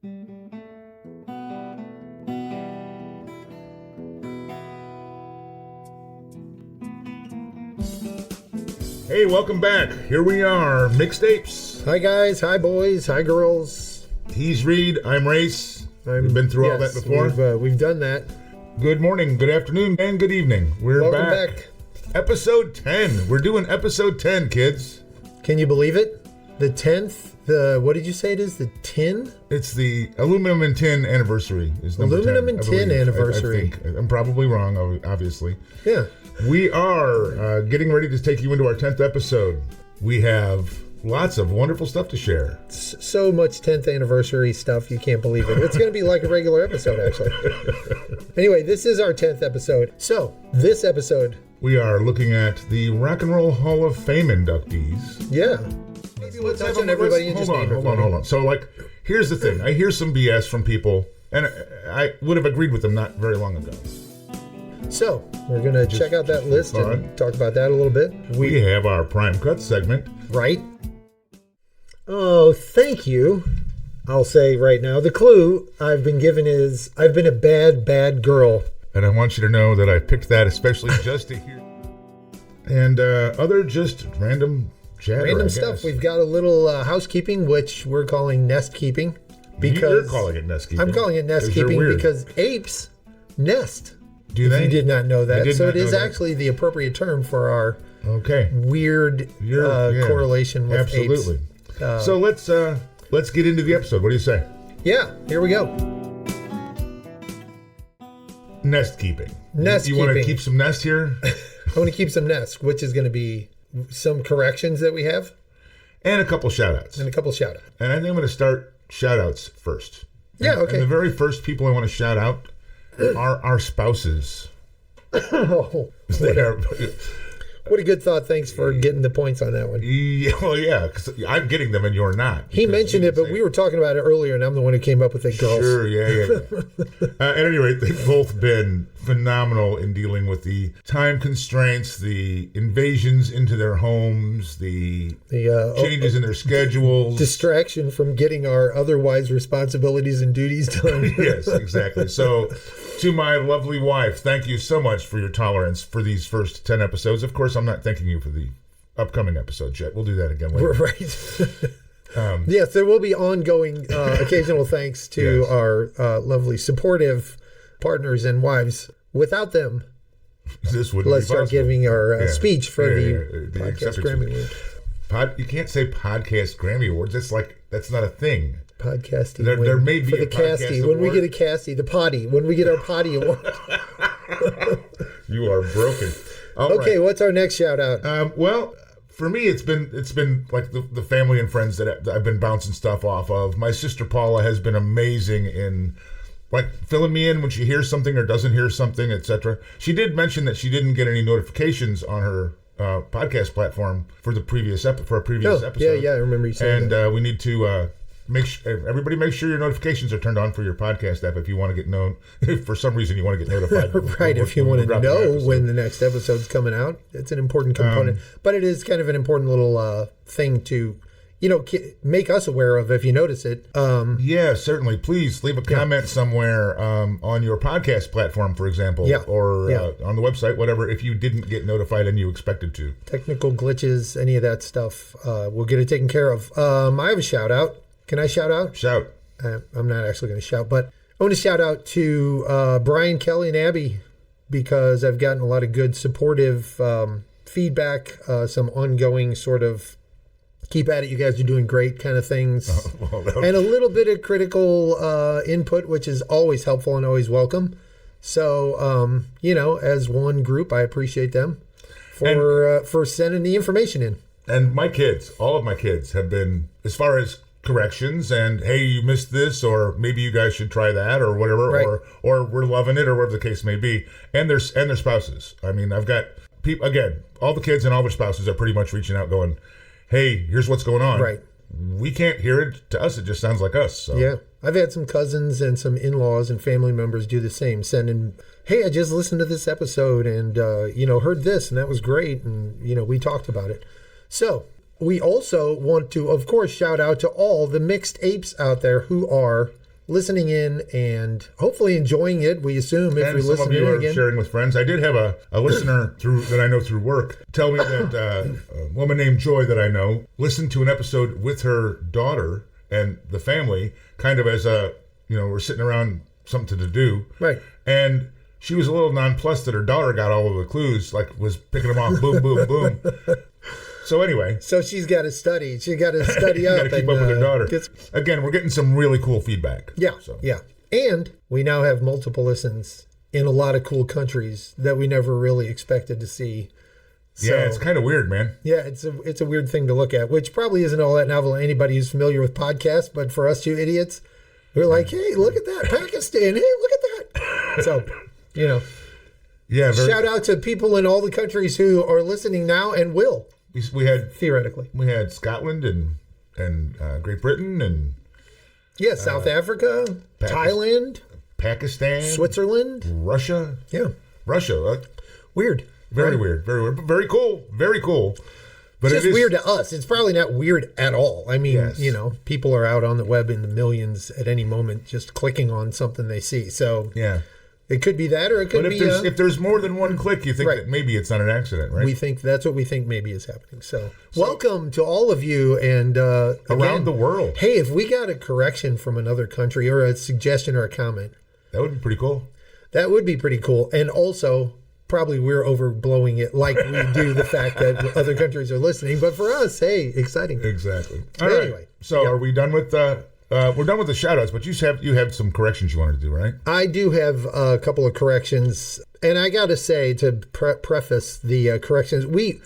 Hey, welcome back. Here we are, Mixed Apes. Hi guys, hi boys, hi girls. He's Reed, I'm Race. We've been through all that before. We've done that. Good morning, good afternoon, and good evening. Welcome back. Episode 10. We're doing episode 10, kids. Can you believe it? The 10th, what did you say it is? The tin? It's the aluminum and tin anniversary. Is number aluminum 10, and tin anniversary. I think. I'm probably wrong, obviously. Yeah. We are getting ready to take you into our 10th episode. We have lots of wonderful stuff to share. So much 10th anniversary stuff, you can't believe it. It's going to be like a regular episode, actually. Anyway, this is our 10th episode. So, this episode, we are looking at the Rock and Roll Hall of Fame inductees. Yeah. Maybe we'll touch on everybody and just name everybody. Hold on. So, here's the thing. I hear some BS from people, and I would have agreed with them not very long ago. So, we're going to check out that list and talk about that a little bit. We have our Prime Cut segment. Right. Oh, thank you. I'll say right now, the clue I've been given is I've been a bad, bad girl. And I want you to know that I picked that especially just to hear. And other just random chatter, Random stuff. We've got a little housekeeping, which we're calling Nestkeeping. You're calling it Nestkeeping. I'm calling it Nestkeeping because apes nest. Do they? You did not know that. So it is actually the appropriate term for our weird correlation with apes. Absolutely. So let's get into the episode. What do you say? Yeah, here we go. Nestkeeping. Nestkeeping. You want to keep some nest here? I want to keep some nest, which is going to be some corrections that we have. And a couple shout-outs. And I think I'm going to start shout-outs first. Yeah, okay. And the very first people I want to shout out are our spouses. Oh, what a good thought. Thanks for getting the points on that one. Yeah, well, yeah, because I'm getting them and you're not. He mentioned it, but we were talking about it earlier, and I'm the one who came up with it, girls. Sure, yeah. At any rate, they've both been phenomenal in dealing with the time constraints, the invasions into their homes, the changes in their schedules. Distraction from getting our otherwise responsibilities and duties done. Yes, exactly. So, to my lovely wife, thank you so much for your tolerance for these first 10 episodes. Of course, I'm not thanking you for the upcoming episodes yet. We'll do that again later. Right. Yes, there will be ongoing occasional thanks to our lovely supportive partners and wives. Without them, this wouldn't let's be possible. Start giving our speech for the Podcast Grammy Award. You can't say Podcast Grammy Awards. That's not a thing. Podcasting. There may be for the Casty. When we get a Casty, the potty. When we get our potty award. You are broken. Okay, what's our next shout out? Well, for me, it's been like the family and friends that I've been bouncing stuff off of. My sister Paula has been amazing in filling me in when she hears something or doesn't hear something, etc. She did mention that she didn't get any notifications on her podcast platform for a previous episode. Yeah, I remember you saying that. And we need to everybody make sure your notifications are turned on for your podcast app if you want to get known. If for some reason you want to get notified. Right, if you want to know when the next episode's coming out. It's an important component. But it is kind of an important little thing to, make us aware of if you notice it. Yeah, certainly. Please leave a comment somewhere on your podcast platform, for example, or on the website, whatever, if you didn't get notified and you expected to. Technical glitches, any of that stuff, we'll get it taken care of. I have a shout out. Can I shout out? Shout. I'm not actually going to shout, but I want to shout out to Brian, Kelly, and Abby because I've gotten a lot of good supportive feedback, some ongoing sort of keep at it, you guys are doing great kind of things, and a little bit of critical input, which is always helpful and always welcome. So, as one group, I appreciate them for sending the information in. And my kids, all of my kids have been, as far as corrections and hey, you missed this, or maybe you guys should try that, or whatever, right. or we're loving it, or whatever the case may be, and their spouses. I mean, I've got people again. All the kids and all their spouses are pretty much reaching out, going, "Hey, here's what's going on." Right. We can't hear it. To us, it just sounds like us. So. Yeah, I've had some cousins and some in-laws and family members do the same, sending, "Hey, I just listened to this episode and heard this, and that was great, and we talked about it." So. We also want to, of course, shout out to all the mixed apes out there who are listening in and hopefully enjoying it. We assume if you're some of listening you in are again. sharing with friends. I did have a listener that I know through work tell me that a woman named Joy that I know listened to an episode with her daughter and the family, kind of as we're sitting around something to do. Right. And she was a little nonplussed that her daughter got all of the clues, like was picking them off, boom, boom, boom. So anyway. So she's got to study. She's got to study up. Got to keep up with her daughter. Again, we're getting some really cool feedback. Yeah, yeah. And we now have multiple listens in a lot of cool countries that we never really expected to see. So, yeah, it's kind of weird, man. Yeah, it's a weird thing to look at, which probably isn't all that novel to anybody who's familiar with podcasts, but for us two idiots, we're like, hey, look at that. Pakistan. Hey, look at that. So, Yeah. Shout out to people in all the countries who are listening now and will. We had theoretically. We had Scotland and Great Britain and South Africa, Thailand, Pakistan, Switzerland, Russia. Yeah, Russia. Weird. Very weird. Very weird. But very cool. Very cool. But it's just weird to us. It's probably not weird at all. I mean, yes. People are out on the web in the millions at any moment just clicking on something they see. So yeah. It could be that, or it could be... But if there's more than one click, you think that maybe it's not an accident, right? That's what we think maybe is happening. So welcome to all of you and... around the world. Hey, if we got a correction from another country or a suggestion or a comment... That would be pretty cool. That would be pretty cool. And also, probably we're overblowing it like we do the fact that other countries are listening. But for us, hey, exciting. Exactly. Anyway. Right. So are we done with... we're done with the shout-outs, but you have some corrections you wanted to do, right? I do have a couple of corrections. And I got to say, to preface the corrections, we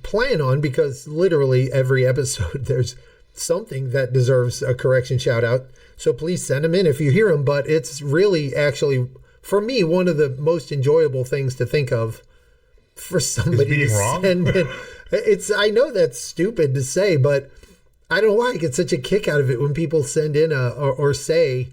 plan on, because literally every episode there's something that deserves a correction shout-out. So please send them in if you hear them. But it's really actually, for me, one of the most enjoyable things to think of for somebody being to wrong? send in. I know that's stupid to say, but... I don't know why I get such a kick out of it when people send in or say,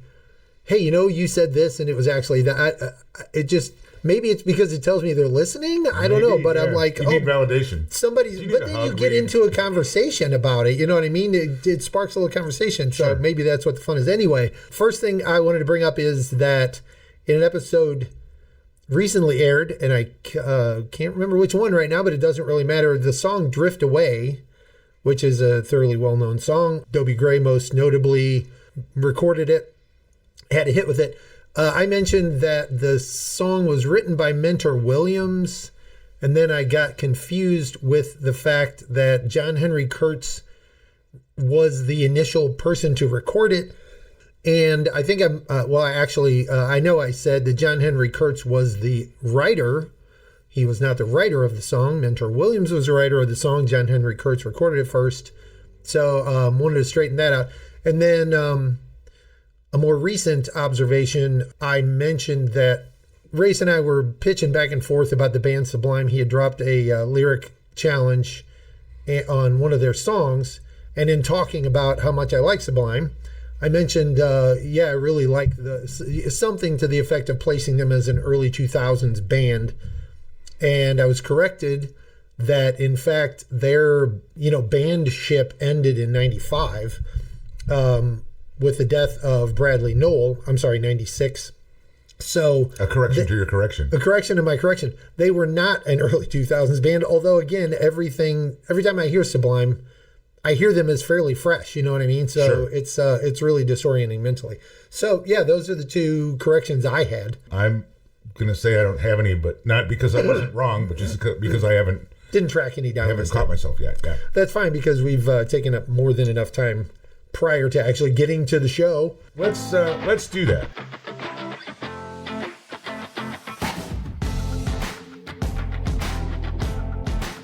hey, you said this and it was actually that. It just, maybe it's because it tells me they're listening. I don't know, but I'm like, you need validation. But then you get into a conversation about it. You know what I mean? It sparks a little conversation. So maybe that's what the fun is. Anyway, first thing I wanted to bring up is that in an episode recently aired, and I can't remember which one right now, but it doesn't really matter. The song Drift Away, which is a thoroughly well-known song. Dobie Gray most notably recorded it, had a hit with it. I mentioned that the song was written by Mentor Williams, and then I got confused with the fact that John Henry Kurtz was the initial person to record it. And I think I know I said that John Henry Kurtz was the writer. He was not the writer of the song. Mentor Williams was the writer of the song. John Henry Kurtz recorded it first. So wanted to straighten that out. And then a more recent observation, I mentioned that Race and I were pitching back and forth about the band Sublime. He had dropped a lyric challenge on one of their songs. And in talking about how much I like Sublime, I mentioned, I really like something to the effect of placing them as an early 2000s band. And I was corrected that, in fact, their bandship ended in 95 with the death of Bradley Noel. I'm sorry, 96. So a correction to your correction. A correction to my correction. They were not an early 2000s band, although, again, every time I hear Sublime, I hear them as fairly fresh. You know what I mean? So it's really disorienting mentally. So, yeah, those are the two corrections I had. I'm going to say I don't have any, but not because I wasn't wrong, but just because I didn't track any down. I haven't caught myself yet. Yeah, that's fine because we've taken up more than enough time prior to actually getting to the show. Let's do that.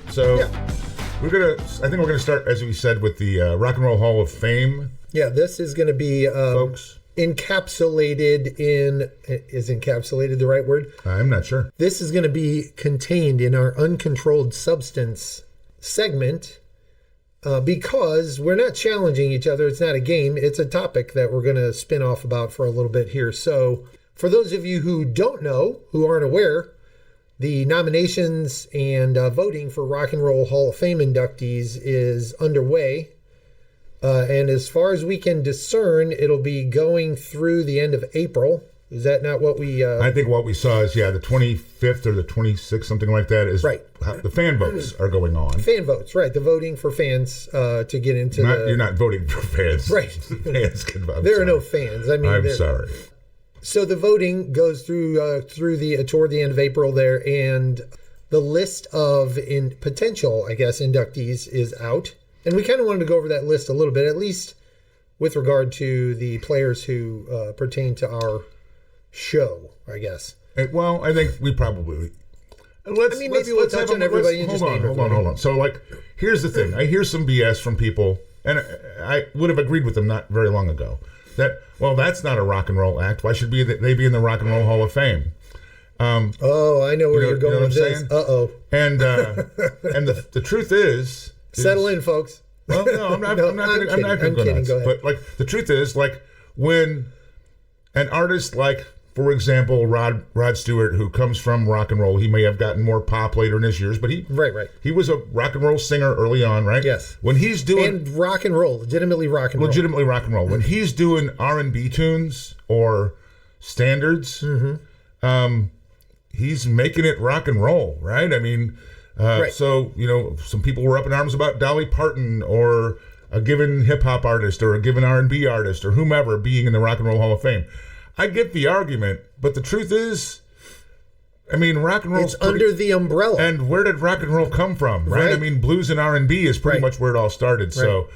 So I think we're gonna start, as we said, with the Rock and Roll Hall of Fame. Yeah, this is going to be folks. Encapsulated in, is encapsulated the right word? I'm not sure. This is going to be contained in our uncontrolled substance segment because we're not challenging each other. It's not a game. It's a topic that we're going to spin off about for a little bit here. So for those of you who don't know, who aren't aware, the nominations and voting for Rock and Roll Hall of Fame inductees is underway. And as far as we can discern, it'll be going through the end of April. Is that not what we... I think what we saw is, the 25th or the 26th, something like that, is right. How the fan votes are going on. Fan votes, right. The voting for fans to get into You're not voting for fans. Right. Fans can vote. There are no fans. I mean, I'm sorry. So the voting goes through toward the end of April there, and the list of potential, I guess, inductees is out. And we kind of wanted to go over that list a little bit, at least with regard to the players who pertain to our show, I guess. Well, I think we probably... maybe we'll touch on everybody and just name everybody. Hold on. So, here's the thing. I hear some BS from people, and I would have agreed with them not very long ago, that, that's not a rock and roll act. Why should they be in the Rock and Roll Hall of Fame? I know where you're going with this. Uh-oh. And the truth is... Settle in, folks. Well, no, I'm not going to go nuts. Go ahead. But the truth is, when an artist for example, Rod Stewart, who comes from rock and roll, he may have gotten more pop later in his years, but he was a rock and roll singer early on, right? Yes. When he's doing and rock and roll, legitimately rock and roll. When he's doing R&B tunes or standards, he's making it rock and roll, right? I mean, so some people were up in arms about Dolly Parton or a given hip hop artist or a given R&B artist or whomever being in the Rock and Roll Hall of Fame. I get the argument, but the truth is, I mean, rock and roll is under the umbrella. And where did rock and roll come from, right? I mean, blues and R&B is pretty much where it all started. Right. So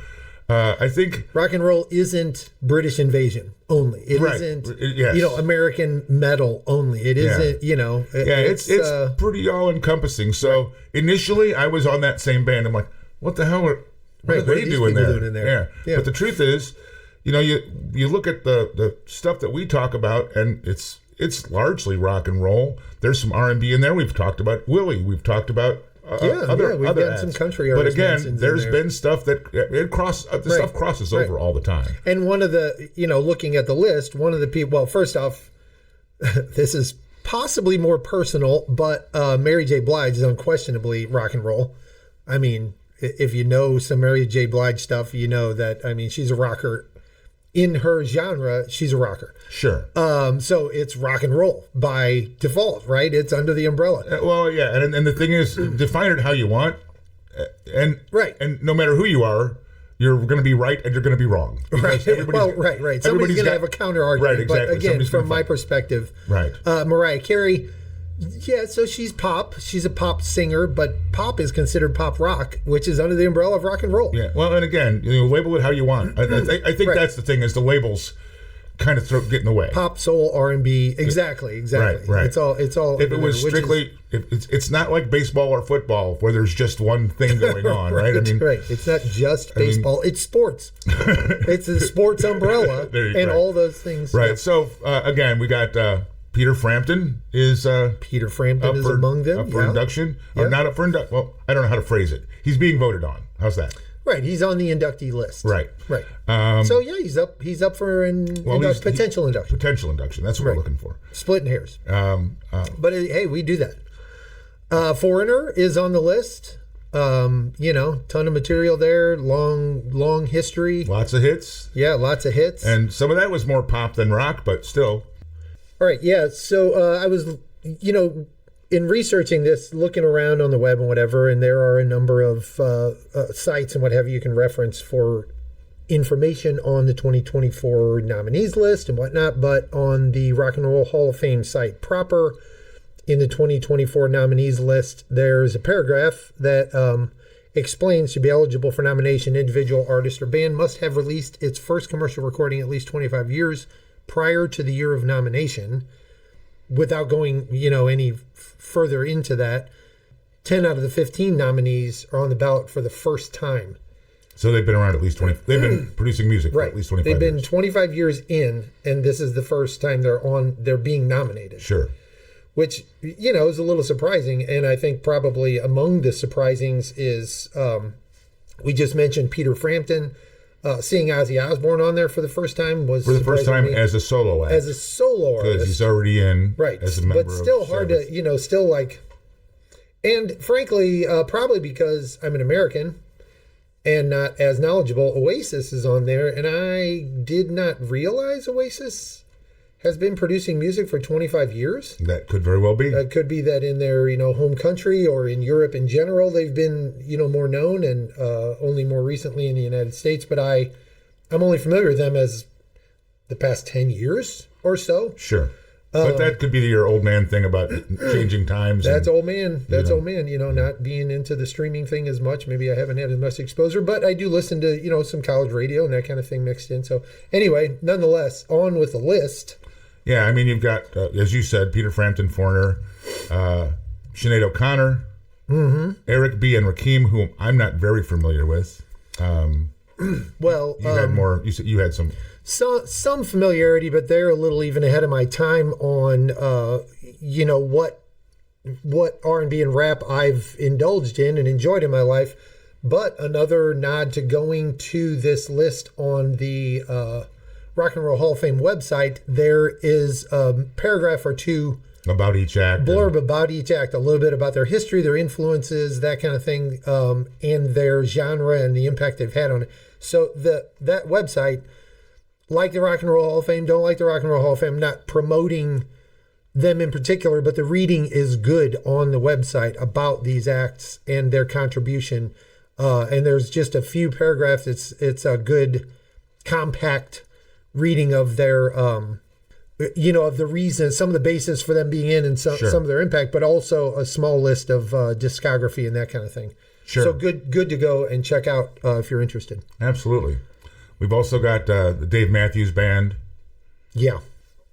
I think... rock and roll isn't British invasion only. It isn't, American metal only. It isn't, it's pretty all-encompassing. So initially, I was on that same band. I'm like, what the hell are they doing there? Yeah. But the truth is... you look at the stuff that we talk about, and it's largely rock and roll. There's some R&B in there. We've talked about Willie. We've talked about other got some country artists. But again, there's been stuff that stuff crosses over all the time. And one of the, looking at the list, one of the people. Well, first off, this is possibly more personal, but Mary J. Blige is unquestionably rock and roll. I mean, if you know some Mary J. Blige stuff, you know that. I mean, she's a rocker. In her genre, she's a rocker. Sure. So it's rock and roll by default, right? It's under the umbrella. And the thing is, define it how you want, and no matter who you are, you're going to be right and you're going to be wrong. Right. Somebody's going to have a counter argument. Right. Exactly. But again, from my perspective, Mariah Carey. Yeah, so she's pop. She's a pop singer, but pop is considered pop rock, which is under the umbrella of rock and roll. Yeah, well, and again, label it how you want. I think that's the thing, is the labels kind of get in the way. Pop, soul, R&B, exactly. Right. It's all. If it was strictly, it's not like baseball or football where there's just one thing going on, right? I mean, It's not just baseball. It's sports. It's a sports umbrella, and all those things. Right. Yeah. So again, we got. Peter Frampton is among them. Up for induction. Or not up for induction. Well, I don't know how to phrase it. He's being voted on. How's that? Right. He's on the inductee list. Right. So he's up for potential induction. Potential induction. That's what we're looking for. Splitting hairs. But hey, we do that. Foreigner is on the list. Ton of material there. Long history. Lots of hits. Yeah, lots of hits. And some of that was more pop than rock, but still. All right, yeah. So I was, in researching this, looking around on the web and whatever, and there are a number of sites and what have you can reference for information on the 2024 nominees list and whatnot. But on the Rock and Roll Hall of Fame site proper, in the 2024 nominees list, there's a paragraph that explains to be eligible for nomination, individual artist or band must have released its first commercial recording at least 25 years prior to the year of nomination. Without going, any further into that, 10 out of the 15 nominees are on the ballot for the first time. So they've been around at least 20. They've been producing music for at least 25 years. They've been 25 years in, and this is the first time they're being nominated. Sure. Which, is a little surprising. And I think probably among the surprisings is we just mentioned Peter Frampton. Seeing Ozzy Osbourne on there for the first time was as a solo act. As a solo artist. Because he's already in as a member of But still hard to, and frankly, probably because I'm an American and not as knowledgeable, Oasis is on there, and I did not realize Oasis has been producing music for 25 years. That could very well be. It could be that in their, home country or in Europe in general, they've been, more known, and only more recently in the United States. But I'm only familiar with them as the past 10 years or so. Sure. But that could be your old man thing about changing times. That's old man. That's old man, not being into the streaming thing as much. Maybe I haven't had as much exposure, but I do listen to, some college radio and that kind of thing mixed in. So anyway, nonetheless, on with the list. Yeah, I mean, you've got, as you said, Peter Frampton, Foreigner, Sinead O'Connor, Eric B. and Rakim, whom I'm not very familiar with. Well, you had more. You said you had some familiarity, but they're a little even ahead of my time on, what R&B and rap I've indulged in and enjoyed in my life. But another nod to going to this list on the Rock and Roll Hall of Fame website, there is a paragraph or two about each act, blurb about each act, a little bit about their history, their influences, that kind of thing, and their genre and the impact they've had on it. So that website, like the Rock and Roll Hall of Fame, don't like the Rock and Roll Hall of Fame, I'm not promoting them in particular, but the reading is good on the website about these acts and their contribution. And there's just a few paragraphs. It's a good compact reading of their, of the reasons, some of the basis for them being in and some of their impact, but also a small list of discography and that kind of thing. Sure. So good to go and check out if you're interested. Absolutely. We've also got the Dave Matthews Band. Yeah.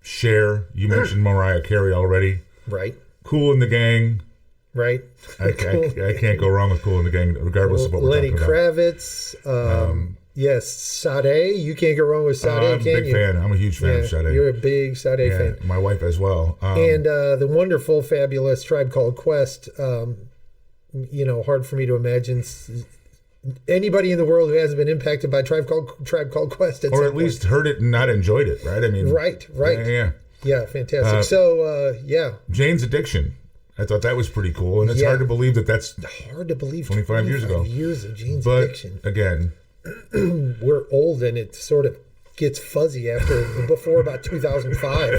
Cher. You mentioned Mariah Carey already. Right. Kool and the Gang. Right. I can't go wrong with Kool and the Gang, regardless of what we're talking about. Lenny Kravitz. Yes, Sade. You can't go wrong with Sade, I'm a big fan. I'm a huge fan of Sade. You're a big Sade fan. My wife as well. And the wonderful, fabulous Tribe Called Quest. Hard for me to imagine anybody in the world who hasn't been impacted by Tribe Called Quest or at least heard it and not enjoyed it, right? I mean, right. Yeah, fantastic. Jane's Addiction. I thought that was pretty cool, and it's hard to believe that's 25 years ago. Years of Jane's but Addiction. Again, we're old, and it sort of gets fuzzy before about 2005.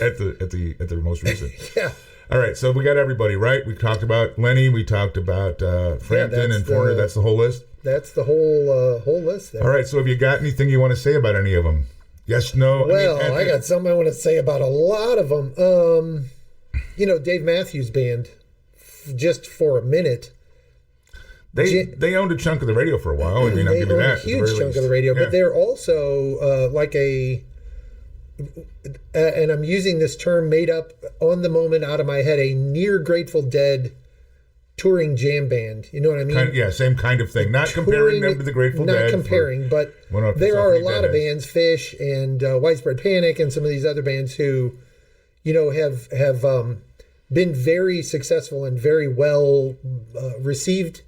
at the most recent. Yeah. All right, so we got everybody, right? We talked about Lenny. We talked about Frampton and Foreigner. That's the whole list? That's the whole list there. All right, so have you got anything you want to say about any of them? Yes, no? Well, I got something I want to say about a lot of them. Dave Matthews Band, just for a minute. They owned a chunk of the radio for a while. I mean, I'll give you that. A huge chunk of the radio, but they're also like a... and I'm using this term made up on the moment out of my head, a near Grateful Dead touring jam band. You know what I mean? Same kind of thing. Not comparing them to the Grateful Dead. Not comparing, but there are a lot of bands, Fish and Widespread Panic and some of these other bands who, have been very successful and very well received,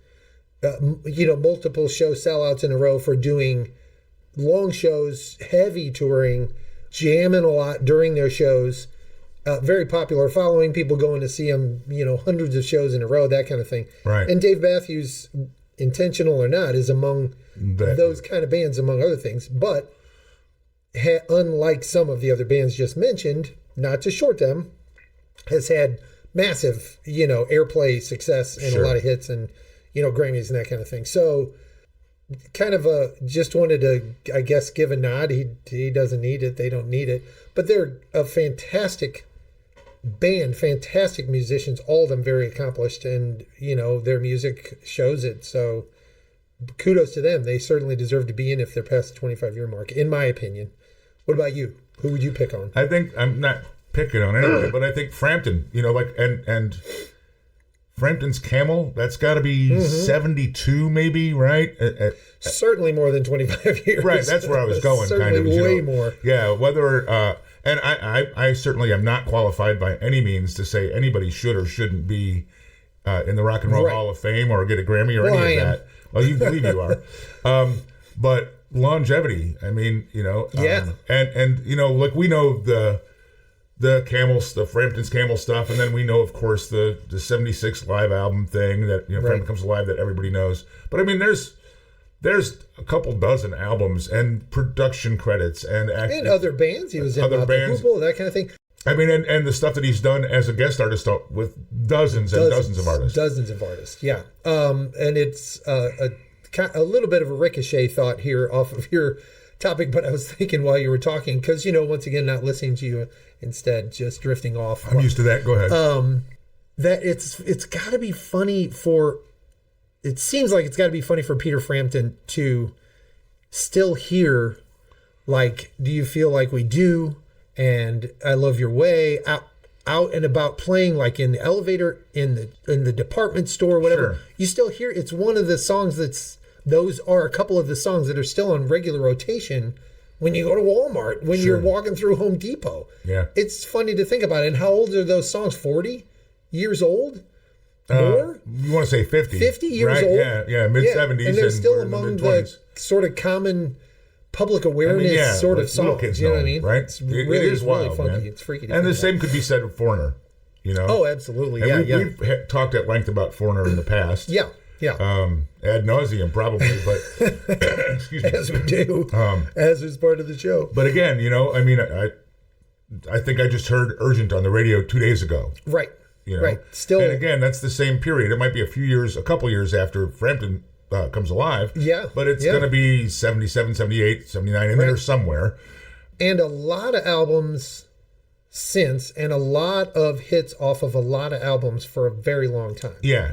multiple show sellouts in a row for doing long shows, heavy touring, jamming a lot during their shows, very popular following, people going to see them, hundreds of shows in a row, that kind of thing. Right. And Dave Matthews, intentional or not, is among those kind of bands, among other things. But unlike some of the other bands just mentioned, not to short them, has had massive, airplay success and a lot of hits and, Grammys and that kind of thing. So kind of just wanted to, I guess, give a nod. He doesn't need it. They don't need it. But they're a fantastic band, fantastic musicians, all of them very accomplished, and, their music shows it. So kudos to them. They certainly deserve to be in if they're past the 25-year mark, in my opinion. What about you? Who would you pick on? I think I'm not picking on anybody, but I think Frampton, and Frampton's Camel, that's got to be 72 maybe, right? Certainly more than 25 years. Right, that's where I was going. Certainly kind of, way more. Yeah, whether, and I certainly am not qualified by any means to say anybody should or shouldn't be in the Rock and Roll Hall of Fame or get a Grammy or any of that. Well, you believe you are. But longevity, I mean, and like we know the Camels, the Frampton's Camel stuff, and then we know, of course, the 76 live album thing that Frampton Comes Alive that everybody knows. But I mean, there's there's a couple dozen albums and production credits and other bands. He was in other bands, Kool, that kind of thing. I mean, and the stuff that he's done as a guest artist with dozens and dozens of artists. Dozens of artists, yeah. And it's a little bit of a ricochet thought here off of your topic, but I was thinking while you were talking, because, once again, not listening to you, instead just drifting off. I'm used to that. Go ahead. That it's got to be funny it seems like it's got to be funny for Peter Frampton to still hear, like, Do You Feel Like We Do? And I Love Your Way, out and about playing, like in the elevator, in the department store, whatever. Sure. You still hear it's one of the songs those are a couple of the songs that are still on regular rotation when you go to Walmart, when you're walking through Home Depot. Yeah. It's funny to think about it. And how old are those songs? 40 years old? More? You want to say 50. 50 years right? old? Yeah, mid-70s. And they're still among the sort of common public awareness sort of songs. You know what I mean? Right? It's really, it is wild, really funky. Man. It's freaky. And the same could be said of Foreigner. Oh, absolutely. And yeah, we've talked at length about Foreigner in the past. Yeah. Ad nauseum, probably, but excuse me. As we do, as is part of the show. But again, I mean, I think I just heard Urgent on the radio 2 days ago. Right. Right. Still, and again, that's the same period. It might be a couple years after Frampton comes alive. Yeah. But it's going to be 77, 78, 79 in there somewhere. And a lot of albums since, and a lot of hits off of a lot of albums for a very long time. Yeah.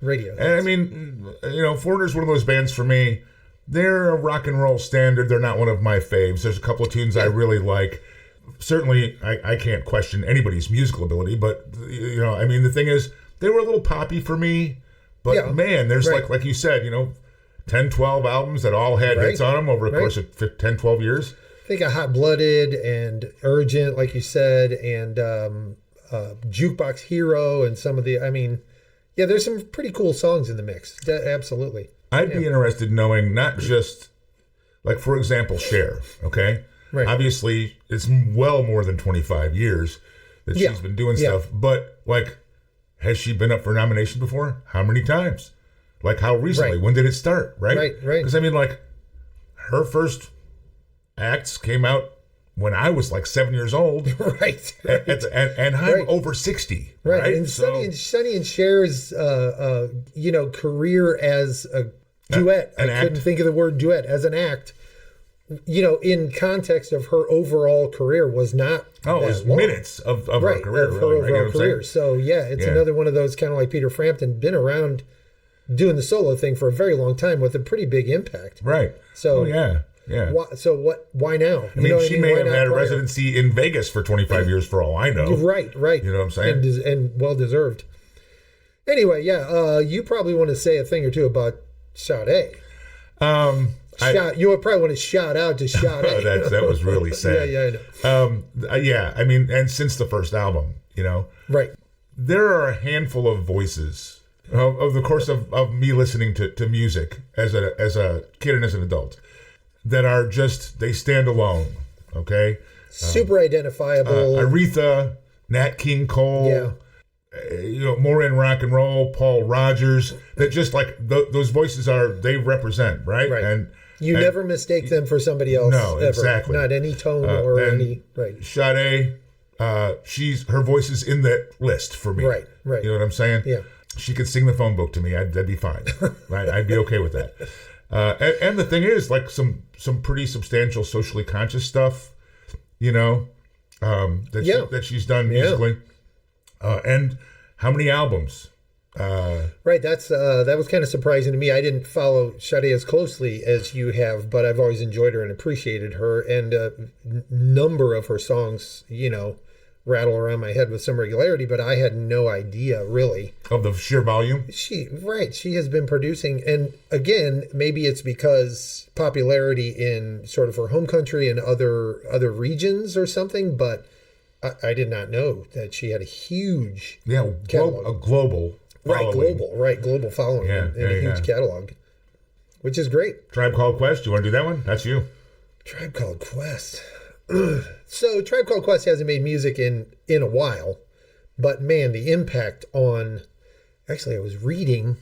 Radio hits. And I mean, Foreigner's one of those bands for me. They're a rock and roll standard. They're not one of my faves. There's a couple of tunes I really like. Certainly, I can't question anybody's musical ability, but, I mean, the thing is, they were a little poppy for me. But, man, there's like you said, 10, 12 albums that all had hits on them over the course of 10, 12 years. Think of Hot Blooded and Urgent, like you said, and Jukebox Hero and some of the, there's some pretty cool songs in the mix. Absolutely. I'd be interested in knowing not just, like, for example, Cher, okay? Right. Obviously, it's well more than 25 years that she's been doing stuff. But, like, has she been up for nomination before? How many times? Like, how recently? When did it start? Right. Because, I mean, like, her first acts came out when I was, like, 7 years old. Right. And I'm over 60. Right. And Sonny and Cher's, career as a duet. I couldn't think of the word duet. As an act. In context of her overall career was not it was long. Minutes of her career. Of her overall career. So, it's another one of those kind of like Peter Frampton, been around doing the solo thing for a very long time with a pretty big impact. Right. So, yeah. Why now? I mean, she may have had a residency in Vegas for 25 years for all I know. Right. You know what I'm saying? And well-deserved. Anyway, you probably want to say a thing or two about Sade. You would probably want to shout out to Sade. That was really sad. I know. I mean, and since the first album, Right. There are a handful of voices of the course of me listening to music as a kid and as an adult that are just, they stand alone, okay? Super identifiable. Aretha, Nat King Cole, more in rock and roll, Paul Rogers, that just like those voices they represent, right? And you never mistake them for somebody else. No, ever. exactly. Not any tone or any, right. Sade, her voice is in that list for me. Right. You know what I'm saying? Yeah. She could sing the phone book to me. That'd be fine. Right? I'd be okay with that. And the thing is, like some pretty substantial socially conscious stuff, that she's done musically. And how many albums? Right. That was kind of surprising to me. I didn't follow Sade as closely as you have, but I've always enjoyed her and appreciated her. And a number of her songs, rattle around my head with some regularity, but I had no idea really of the sheer volume. She has been producing, and again, maybe it's because popularity in sort of her home country and other regions or something, but I did not know that she had a huge catalog. A global following. global following and a huge catalog, which is great. Tribe Called Quest, you want to do that one? That's you. Tribe Called Quest. So Tribe Called Quest hasn't made music in a while, but man, the impact on, actually I was reading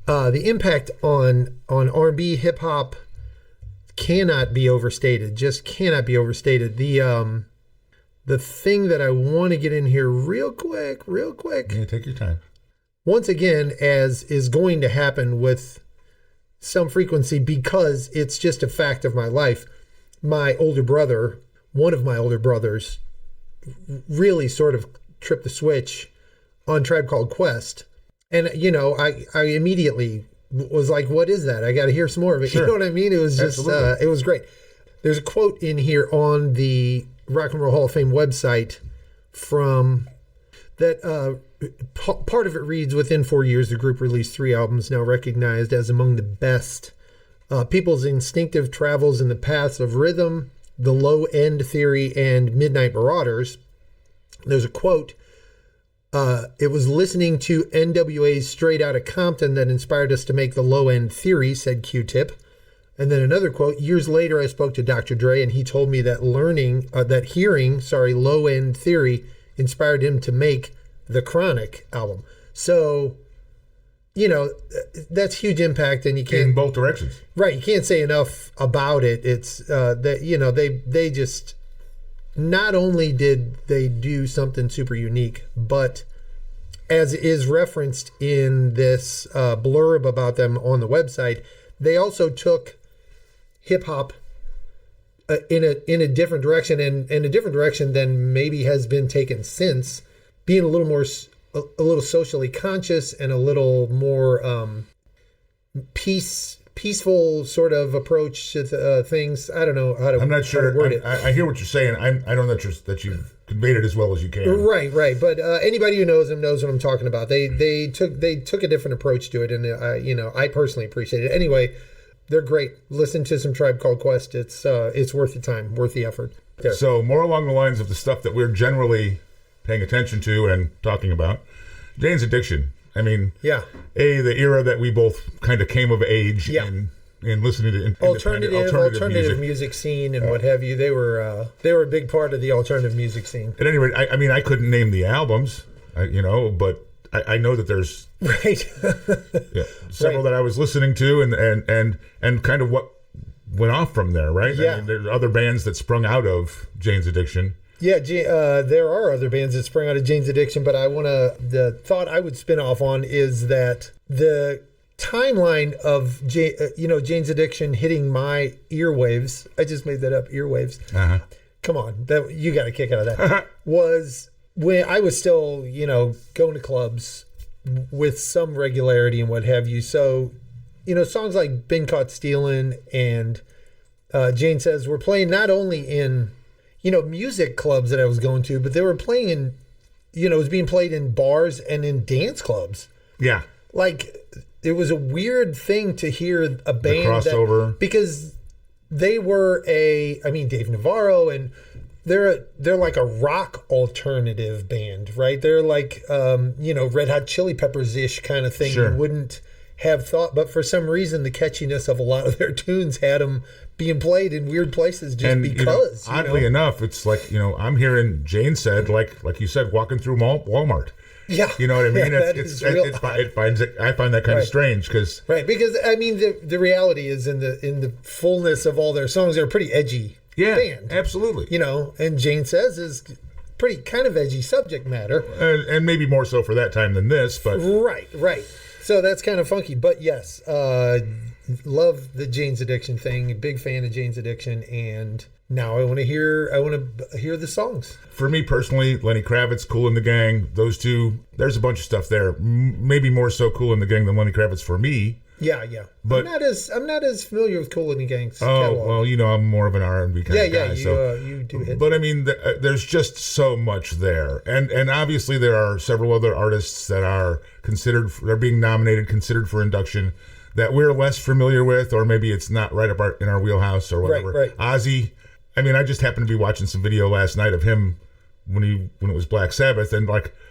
The impact on R&B, hip hop cannot be overstated. Just cannot be overstated. The thing that I want to get in here real quick. Yeah, take your time. Once again, as is going to happen with some frequency because it's just a fact of my life. My older brother, one of my older brothers, really sort of tripped the switch on Tribe Called Quest. And, I immediately was like, what is that? I got to hear some more of it. Sure. You know what I mean? It was just, it was great. There's a quote in here on the Rock and Roll Hall of Fame website from that, part of it reads, within 4 years, the group released 3 albums now recognized as among the best. People's instinctive travels in the paths of rhythm, the low end theory, and Midnight Marauders. There's a quote. It was listening to NWA's Straight Outta Compton that inspired us to make the low end theory, said Q-Tip. And then another quote, years later, I spoke to Dr. Dre and he told me that hearing low end theory inspired him to make the Chronic album. So, that's huge impact, and you can't, in both directions. Right. You can't say enough about it. It's that, they just, not only did they do something super unique, but as is referenced in this blurb about them on the website, they also took hip hop in a different direction, and in a different direction than maybe has been taken since, being a little socially conscious and a little more peaceful sort of approach to things. I don't know how to. I'm not sure. Word it. I hear what you're saying. I don't know that you've conveyed it as well as you can. Right. But anybody who knows them knows what I'm talking about. They took a different approach to it, and I personally appreciate it. Anyway, they're great. Listen to some Tribe Called Quest. It's worth the time, worth the effort. There. So more along the lines of the stuff that we're generally paying attention to and talking about, Jane's Addiction. I mean, yeah. The era that we both kind of came of age in listening to alternative music scene and what have you. They were a big part of the alternative music scene. At any rate, I couldn't name the albums, but I know that there's several that I was listening to and kind of what went off from there, right? Yeah. I mean, there are other bands that sprung out of Jane's Addiction. Yeah, there are other bands that sprang out of Jane's Addiction, but the thought I would spin off on is that the timeline of Jane's Addiction hitting my earwaves, I just made that up, earwaves. Uh-huh. Come on, you got a kick out of that. Was when I was still, going to clubs with some regularity and what have you. So, songs like Been Caught Stealing and Jane Says were playing not only in music clubs that I was going to, but they were playing in, it was being played in bars and in dance clubs. Yeah. Like, it was a weird thing to hear a band the crossover. Because they were Dave Navarro, and they're like a rock alternative band, right? They're like, Red Hot Chili Peppers-ish kind of thing. Sure. You wouldn't have thought, but for some reason, the catchiness of a lot of their tunes had them being played in weird places just because. Oddly enough, it's like, I'm hearing Jane Said, like you said, walking through Walmart. Yeah. You know what I mean? Yeah, I find that kind of strange because. Right. Because, the reality is in the fullness of all their songs, they're a pretty edgy band. Absolutely. And Jane Says is pretty kind of edgy subject matter. And maybe more so for that time than this, but. Right. So that's kind of funky. But yes, love the Jane's Addiction thing. Big fan of Jane's Addiction. And now I want to hear the songs. For me personally, Lenny Kravitz, Kool and the Gang, those two, there's a bunch of stuff there. Maybe more so Kool and the Gang than Lenny Kravitz for me. Yeah. But I'm not as familiar with Kool and the Gang's catalog. Well, I'm more of an R&B kind of guy. You do hit. But there's just so much there, and obviously there are several other artists that are they're being nominated, considered for induction, that we're less familiar with, or maybe it's not right up in our wheelhouse or whatever. Right. Ozzy. I just happened to be watching some video last night of him when it was Black Sabbath, and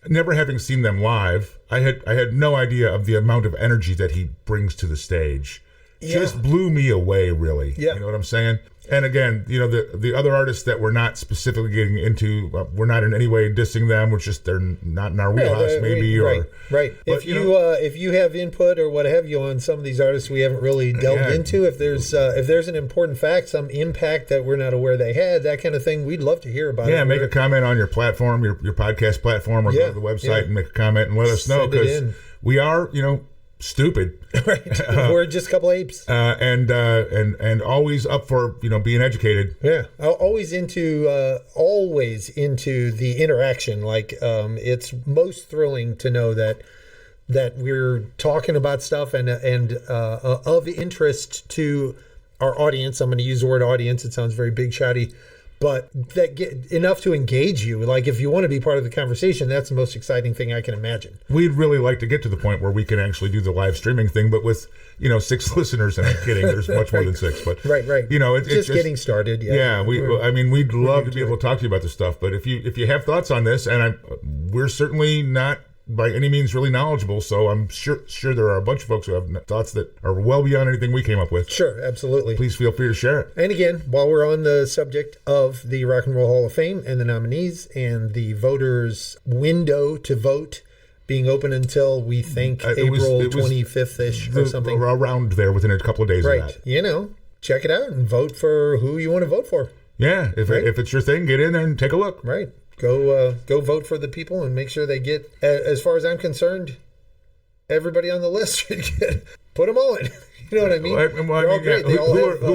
never having seen them live, I had no idea of the amount of energy that he brings to the stage. just blew me away, really. Yeah. You know what I'm saying? And again, you know, the other artists that we're not specifically getting into, we're not in any way dissing them. We're just, they're not in our wheelhouse, maybe. Right. But, if you have input or what have you on some of these artists we haven't really delved into, if there's an important fact, some impact that we're not aware they had, that kind of thing, we'd love to hear about it. Yeah, make a comment on your platform, your podcast platform, or go to the website and make a comment and let us know, because we are, stupid. Right. We're just a couple apes. And always up for, being educated. Yeah. Always into the interaction. Like, it's most thrilling to know that we're talking about stuff and of interest to our audience. I'm going to use the word audience. It sounds very big shotty. But that get enough to engage you. Like, if you want to be part of the conversation, that's the most exciting thing I can imagine. We'd really like to get to the point where we can actually do the live streaming thing, but with 6 listeners, and I'm kidding, there's much more than 6. But right. It's just getting started. Yeah, we'd love to be able to talk to you about this stuff. But if you have thoughts on this, and we're certainly not by any means really knowledgeable, so I'm sure there are a bunch of folks who have thoughts that are well beyond anything we came up with. Sure, absolutely. Please feel free to share it. And again, while we're on the subject of the Rock and Roll Hall of Fame and the nominees and the voters' window to vote being open until we think April 25th-ish or something. Around there within a couple of days of that. Check it out and vote for who you want to vote for. Yeah, if it's your thing, get in there and take a look. Right. Go vote for the people and make sure they get, as far as I'm concerned, everybody on the list should put them all in. You know what I mean? Who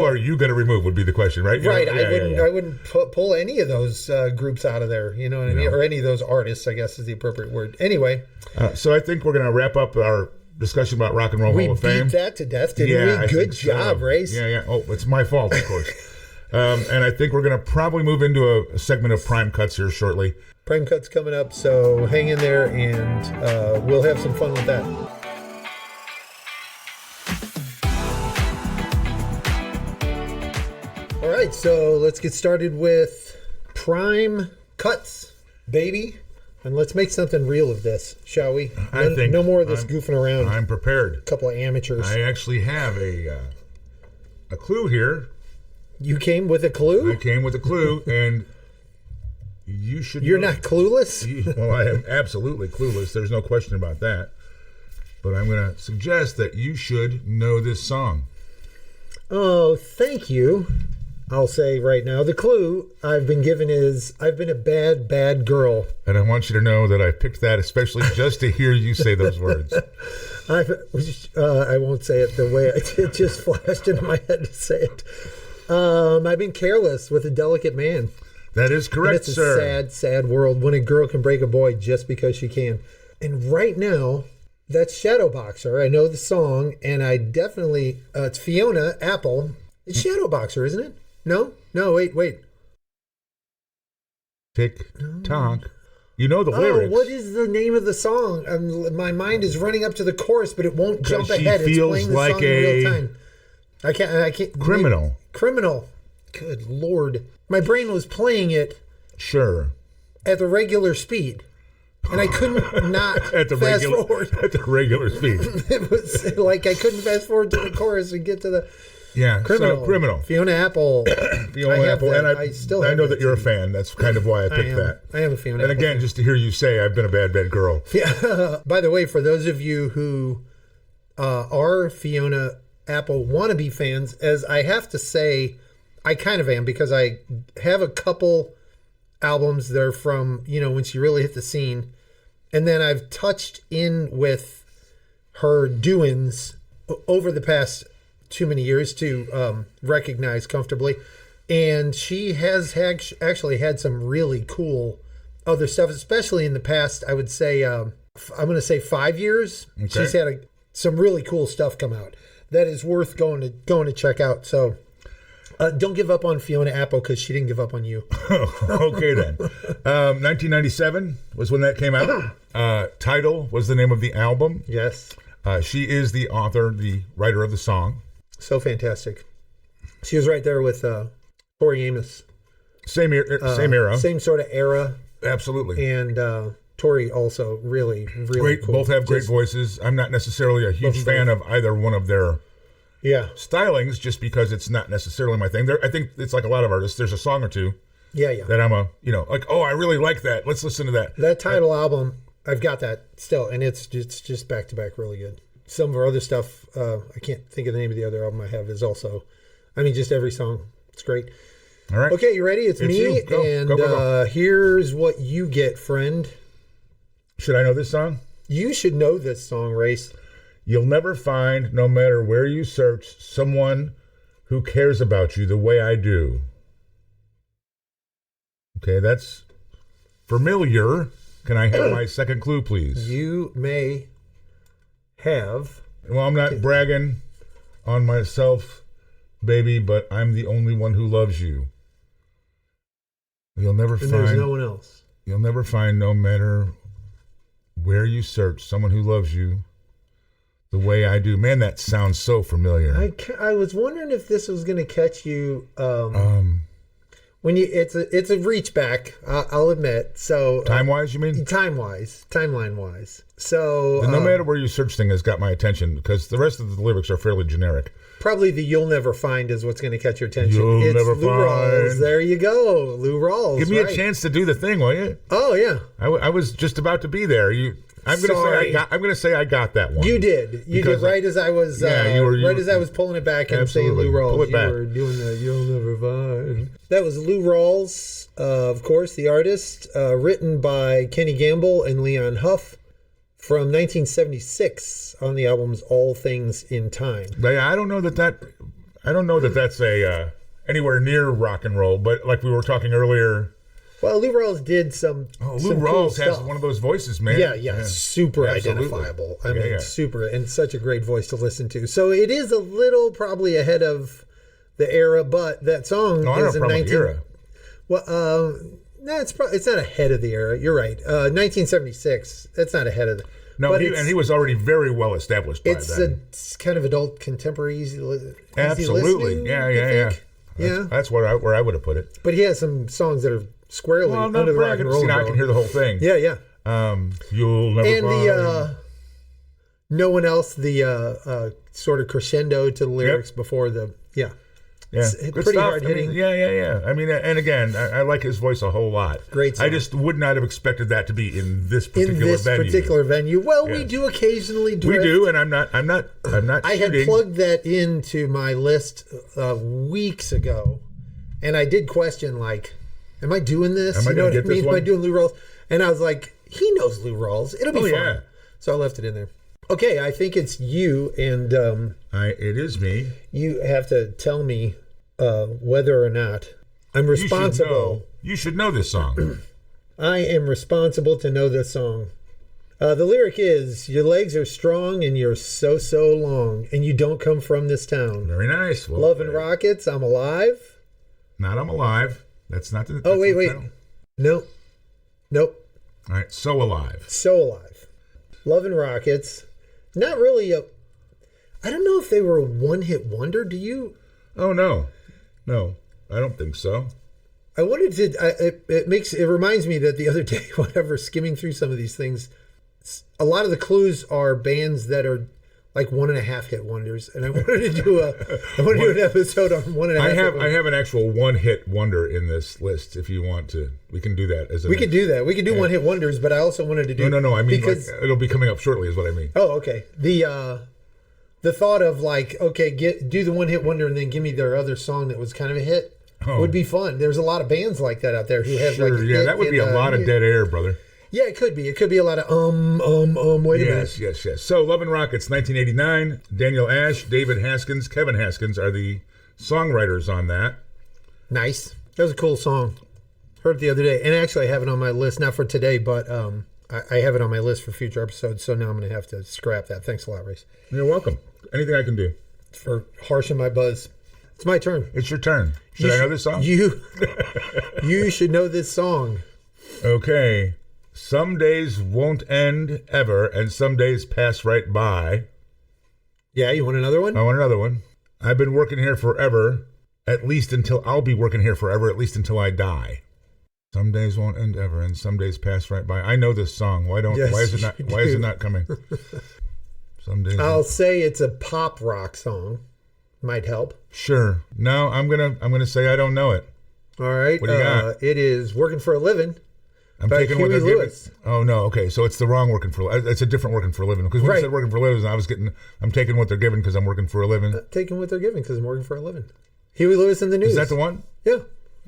are you going to remove would be the question, right? Right. I wouldn't pull any of those groups out of there. You know what I mean? Or any of those artists, I guess is the appropriate word. Anyway. So I think we're going to wrap up our discussion about Rock and Roll Hall of Fame. We beat that to death, didn't we? Good job, Race. Yeah. Oh, it's my fault, of course. And I think we're going to probably move into a segment of Prime Cuts here shortly. Prime Cuts coming up, so hang in there, and we'll have some fun with that. All right, so let's get started with Prime Cuts, baby. And let's make something real of this, shall we? I think no more of this goofing around. I'm prepared. A couple of amateurs. I actually have a clue here. You came with a clue? I came with a clue, and you should... You're not clueless? Well, I am absolutely clueless. There's no question about that. But I'm going to suggest that you should know this song. Oh, thank you. I'll say right now, the clue I've been given is I've been a bad, bad girl. And I want you to know that I picked that especially just to hear you say those words. I won't say it the way it just flashed into my head to say it. I've been careless with a delicate man. That is correct, sir. It's a sad, sad world when a girl can break a boy just because she can. And right now, that's Shadowboxer. I know the song, and I definitely... it's Fiona Apple. It's Shadowboxer, isn't it? No, wait. Tick-tock. You know the lyrics. What is the name of the song? My mind is running up to the chorus, but it won't jump ahead. It's playing the song in real time. I can't. Criminal. Good Lord. My brain was playing it. Sure. At the regular speed. And I couldn't not fast forward. At the regular speed. It was like I couldn't fast forward to the chorus and get to the... Yeah, Criminal. Fiona Apple. Fiona Apple. And I know that you're a CD. Fan. That's kind of why I picked that. I am a Fiona Apple. And again, fan. just to hear you say, I've been a bad, bad girl. Yeah. By the way, for those of you who are Fiona Apple wannabe fans, as I have to say, I kind of am, because I have a couple albums that are from, when she really hit the scene. And then I've touched in with her doings over the past too many years to recognize comfortably. And she has actually had some really cool other stuff, especially in the past, I would say, I'm going to say 5 years. Okay. She's had some really cool stuff come out that is worth going to check out. So don't give up on Fiona Apple, because she didn't give up on you. Okay, then. 1997 was when that came out. Title was the name of the album. Yes. She is the author, the writer of the song. So fantastic. She was right there with Tori Amos. Same era. Same sort of era. Absolutely. And Tori also really, really great. Cool. Both have great voices. I'm not necessarily a huge fan of either one of their Yeah. Stylings, just because it's not necessarily my thing. I think it's like a lot of artists. There's a song or two Yeah. that I'm like, oh, I really like that. Let's listen to that. That title album, I've got that still, and it's just back to back really good. Some of our other stuff, I can't think of the name of the other album I have, is also, just every song. It's great. All right. Okay, you ready? It's me, you. Go, and go. Here's what you get, friend. Should I know this song? You should know this song, Race. You'll never find, no matter where you search, someone who cares about you the way I do. Okay, that's familiar. Can I have my second clue, please? You may have. Well, I'm not bragging on myself, baby, but I'm the only one who loves you. You'll never find. There's no one else. You'll never find, no matter where you search, someone who loves you the way I do. Man, that sounds so familiar. I was wondering if this was going to catch you. When it's a reach back, I'll admit. So time wise, you mean? Timeline wise. So the no matter where you search thing has got my attention because the rest of the lyrics are fairly generic. Probably the "You'll Never Find" is what's going to catch your attention. You'll never Lou find. Rawls. There you go, Lou Rawls. Give me a chance to do the thing, will you? Oh yeah. I was just about to be there. I'm going to say I got that one. You did. You did right as I was. As I was pulling it back and saying Lou Rawls. Pull it back. You were doing the "You'll Never Find." That was Lou Rawls, of course, the artist, written by Kenny Gamble and Leon Huff, from 1976 on the albums "All Things in Time." I don't know that that's a anywhere near rock and roll, but like we were talking earlier. Well, Lou Rawls did some. Lou Rawls has one of those voices, man. Yeah, super identifiable. Super, and such a great voice to listen to. So it is a little probably ahead of the era, but that song is in 19. Era. Well, no, it's not ahead of the era. You're right. 1976. That's not ahead of the. No, and he was already very well established by then. It's kind of adult contemporary. Absolutely, yeah. That's where I would have put it. But he has some songs that are squarely under the rock and roll. I can hear the whole thing. Yeah. You'll never and find. the no one else. The sort of crescendo to the lyrics before the Yeah, it's pretty hard hitting. Yeah. I mean, and again, I like his voice a whole lot. Great song. I just would not have expected that to be in this particular venue. Well, we do occasionally drift. We do, and I'm not. I had plugged that into my list weeks ago, and I did question am I doing this? Am I know what I this mean? one? Am I doing Lou Rawls? And I was like, he knows Lou Rawls. It'll be fun. Yeah. So I left it in there. Okay, I think it's you, and it is me. You have to tell me whether or not I'm responsible. You should know this song. I am responsible to know this song. The lyric is, "Your legs are strong and you're so long, and you don't come from this town." Very nice. Well, Love and Rockets, I'm Alive. Not I'm Alive. That's not the. Oh, wait. Nope. All right, So Alive. So Alive. Love and Rockets. Not really I don't know if they were a one-hit wonder. Do you? Oh, no, I don't think so. I wanted to. It reminds me that the other day, whenever skimming through some of these things, a lot of the clues are bands that are like 1.5 hit wonders, and I wanted to do an episode on 1.5. I have an actual one-hit wonder in this list. If you want to, we can do that we could do that. We could do one-hit wonders, but I also wanted to do. No. I mean, because it'll be coming up shortly, is what I mean. Oh, okay. The thought of do the one-hit wonder and then give me their other song that was kind of a hit would be fun. There's a lot of bands like that out there who have that would be a lot of dead air, brother. Yeah, it could be. It could be a lot of wait a minute. Yes. So Love and Rockets, 1989. Daniel Ash, David Haskins, Kevin Haskins are the songwriters on that. Nice. That was a cool song. Heard it the other day. And actually I have it on my list, not for today, but I have it on my list for future episodes, so now I'm going to have to scrap that. Thanks a lot, Race. You're welcome. Anything I can do. For harshing my buzz. It's my turn. It's your turn. Should I know this song? You should know this song. Okay. Some days won't end ever, and some days pass right by. Yeah, you want another one? I want another one. I've been working here forever, at least until I'll be working here forever, at least until I die. Some days won't end ever, and some days pass right by. I know this song. Why is it not coming? Some days. I'll say it's a pop rock song. might help. Sure. No, I'm gonna say I don't know it. All right. What do you got? It is Working for a Living. I'm by taking what Huey they're Lewis. giving. Oh no, okay, so it's the wrong working for. It's a different working for a living because when you Right. said working for a living, I'm taking what they're giving because I'm working for a living. Taking what they're giving because I'm working for a living. Huey Lewis in the News. Is that the one? Yeah.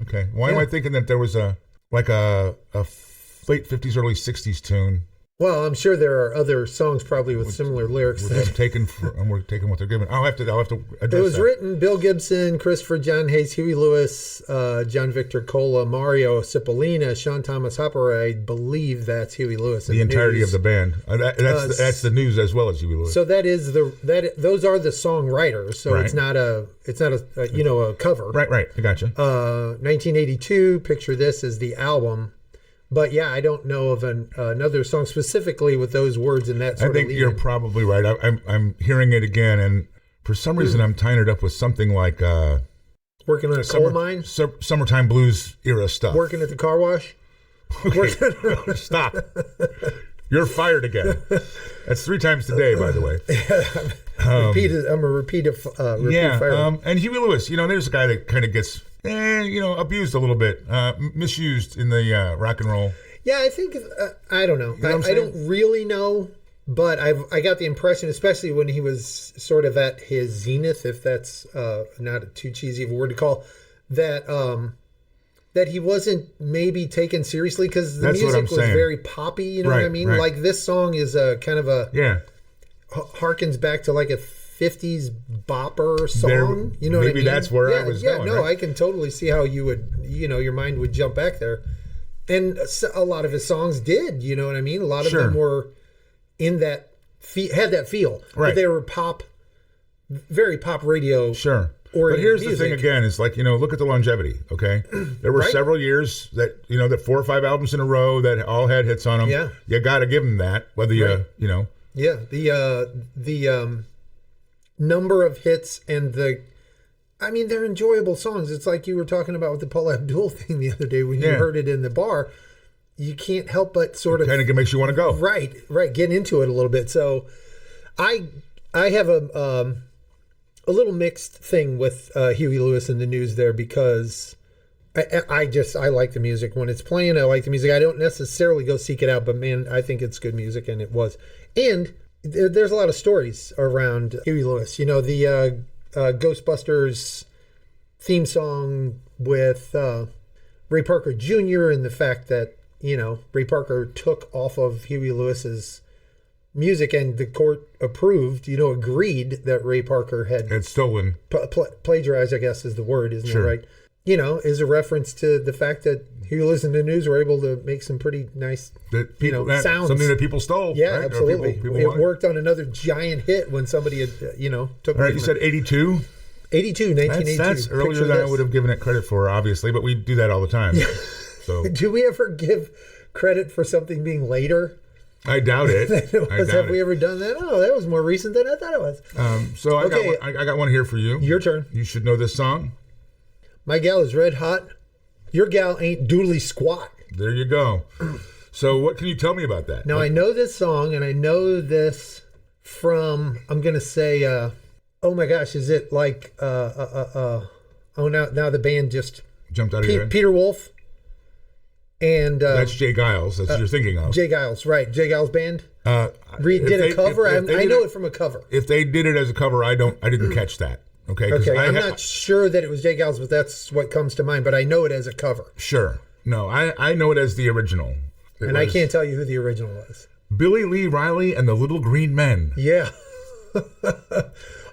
Okay. Why am I thinking that there was a late 50s, early 60s tune? Well, I'm sure there are other songs probably with similar lyrics. We're taking what they're giving. I'll have to address It was that. written Bill Gibson, Christopher John Hayes, Huey Lewis, John Victor Cola, Mario Cipollina, Sean Thomas Hopper. I believe that's Huey Lewis. The entirety of the band. That's the News as well as Huey Lewis. So those are the songwriters. So Right. it's not a cover. Right. I gotcha. 1982. Picture This is the album. But yeah, I don't know of another song specifically with those words in that sort of I think you're probably right. I'm hearing it again, and for some reason I'm tying it up with something like Working on a coal mine? Summertime Blues era stuff. Working at the car wash? Okay. Stop. You're fired again. That's 3 times today, by the way. I'm a repeat fire. And Huey Lewis, there's a guy that kind of gets, abused a little bit, misused in the rock and roll. Yeah, I think, I don't know. You know what I'm I don't really know, but I got the impression, especially when he was sort of at his zenith, if that's not too cheesy of a word to call, that he wasn't maybe taken seriously because the music was very poppy, you know what I mean? Right. Like this song is a kind of harkens back to like a 50s bopper song, you know what I mean? Maybe that's where I was going. Yeah, no, right? I can totally see how you would, your mind would jump back there. And a lot of his songs did, you know what I mean? A lot of them were in that, had that feel. Right. But they were very pop radio. Sure. But here's the thing again, is like, look at the longevity, okay? There were several years that, that 4 or 5 albums in a row that all had hits on them. Yeah. You got to give them that, whether you. Yeah, the number of hits and they're enjoyable songs. It's like you were talking about with the Paula Abdul thing the other day when you heard it in the bar. You can't help but sort of kind of makes you want to go. Right, get into it a little bit. So I have a little mixed thing with Huey Lewis in the News there because I like the music when it's playing. I like the music. I don't necessarily go seek it out, but man, I think it's good music, and it was. And there's a lot of stories around Huey Lewis. The Ghostbusters theme song with Ray Parker Jr. and the fact that Ray Parker took off of Huey Lewis's music, and the court approved, agreed that Ray Parker had stolen, plagiarized, I guess is the word, isn't sure. it right? Is a reference to the fact that Huey Lewis and the News were able to make some pretty nice, sounds. Something that people stole. Yeah, right? absolutely. People it worked on another giant hit when somebody had, took. All right, you said 82? 1982. That's earlier than I would have given it credit for, obviously, but we do that all the time. So do we ever give credit for something being later? I doubt it. Have we ever done that? Oh, that was more recent than I thought it was. So I got one here for you. Your turn. You should know this song. My gal is red hot. Your gal ain't doodly squat. There you go. So what can you tell me about that? Now, I know this song, and I know this from, I'm going to say, oh my gosh, is it like, now the band just jumped out of your head? Peter Wolf. And that's Jay Giles. That's what you're thinking of. Jay Giles, right? Jay Giles Band. Did a cover. I know it from a cover. If they did it as a cover, I didn't catch that. Okay. I'm not sure that it was Jay Giles, but that's what comes to mind. But I know it as a cover. Sure. No, I know it as the original. I can't tell you who the original was. Billy Lee Riley and the Little Green Men. Yeah.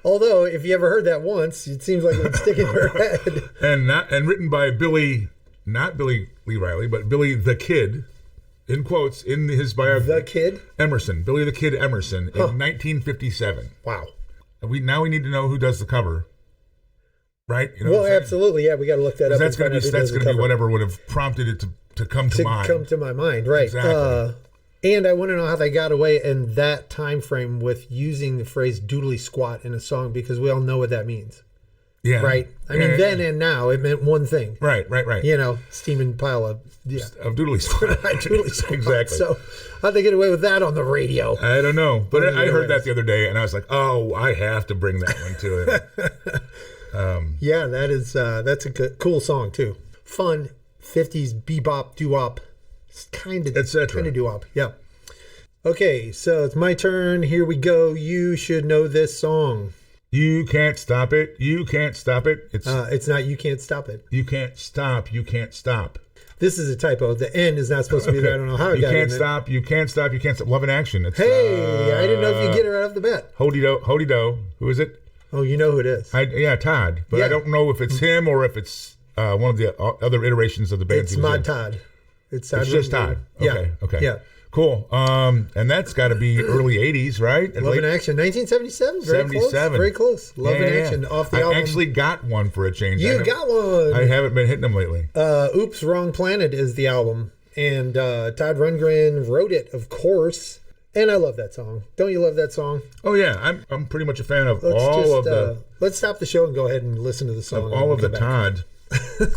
Although, if you ever heard that once, it seems like it would stick in your head. And written by Billy. Not Billy Lee Riley, but Billy the Kid, in quotes, in his biography. The Kid? Emerson. Billy the Kid Emerson in 1957. Wow. We need to know who does the cover, right? Absolutely. Yeah, we got to look that up. That's going to be whatever would have prompted it to come to mind. Come to my mind, right? Exactly. And I want to know how they got away in that time frame with using the phrase "doodly squat" in a song, because we all know what that means. Yeah. Right. I mean, then and now it meant one thing. Right. Steaming pile of doodly squat. Doodly squat. Exactly. So how'd they get away with that on the radio? I don't know. But I heard that the other day, and I was like, oh, I have to bring that one to it. Yeah, that's a cool song too. Fun 50s bebop doo-wop, kind of doo-wop. Yeah. Okay, so it's my turn. Here we go. You should know this song. You can't stop it. You can't stop it. It's not. You can't stop it. You can't stop. You can't stop. This is a typo. The N is not supposed to be there. I don't know how it got in. You can't stop. You can't stop. You can't stop. Love in Action. It's, hey, I didn't know if you get it right off the bat. Hody Do. Who is it? Oh, you know who it is. Todd. But I don't know if it's him or if it's one of the other iterations of the band. It's Mod Todd. It's just Todd. Okay. Yeah. Okay. Yeah. Cool. And that's got to be early 80s, right? Love in Action. 1977. Very 77. Close. Very close. Love in Action off the album. I actually got one for a change. You got one. I haven't been hitting them lately. Oops, Wrong Planet is the album. And Todd Rundgren wrote it, of course. And I love that song. Don't you love that song? Oh, yeah. I'm pretty much a fan of all of the... let's stop the show and go ahead and listen to the song. Of all of the Todd.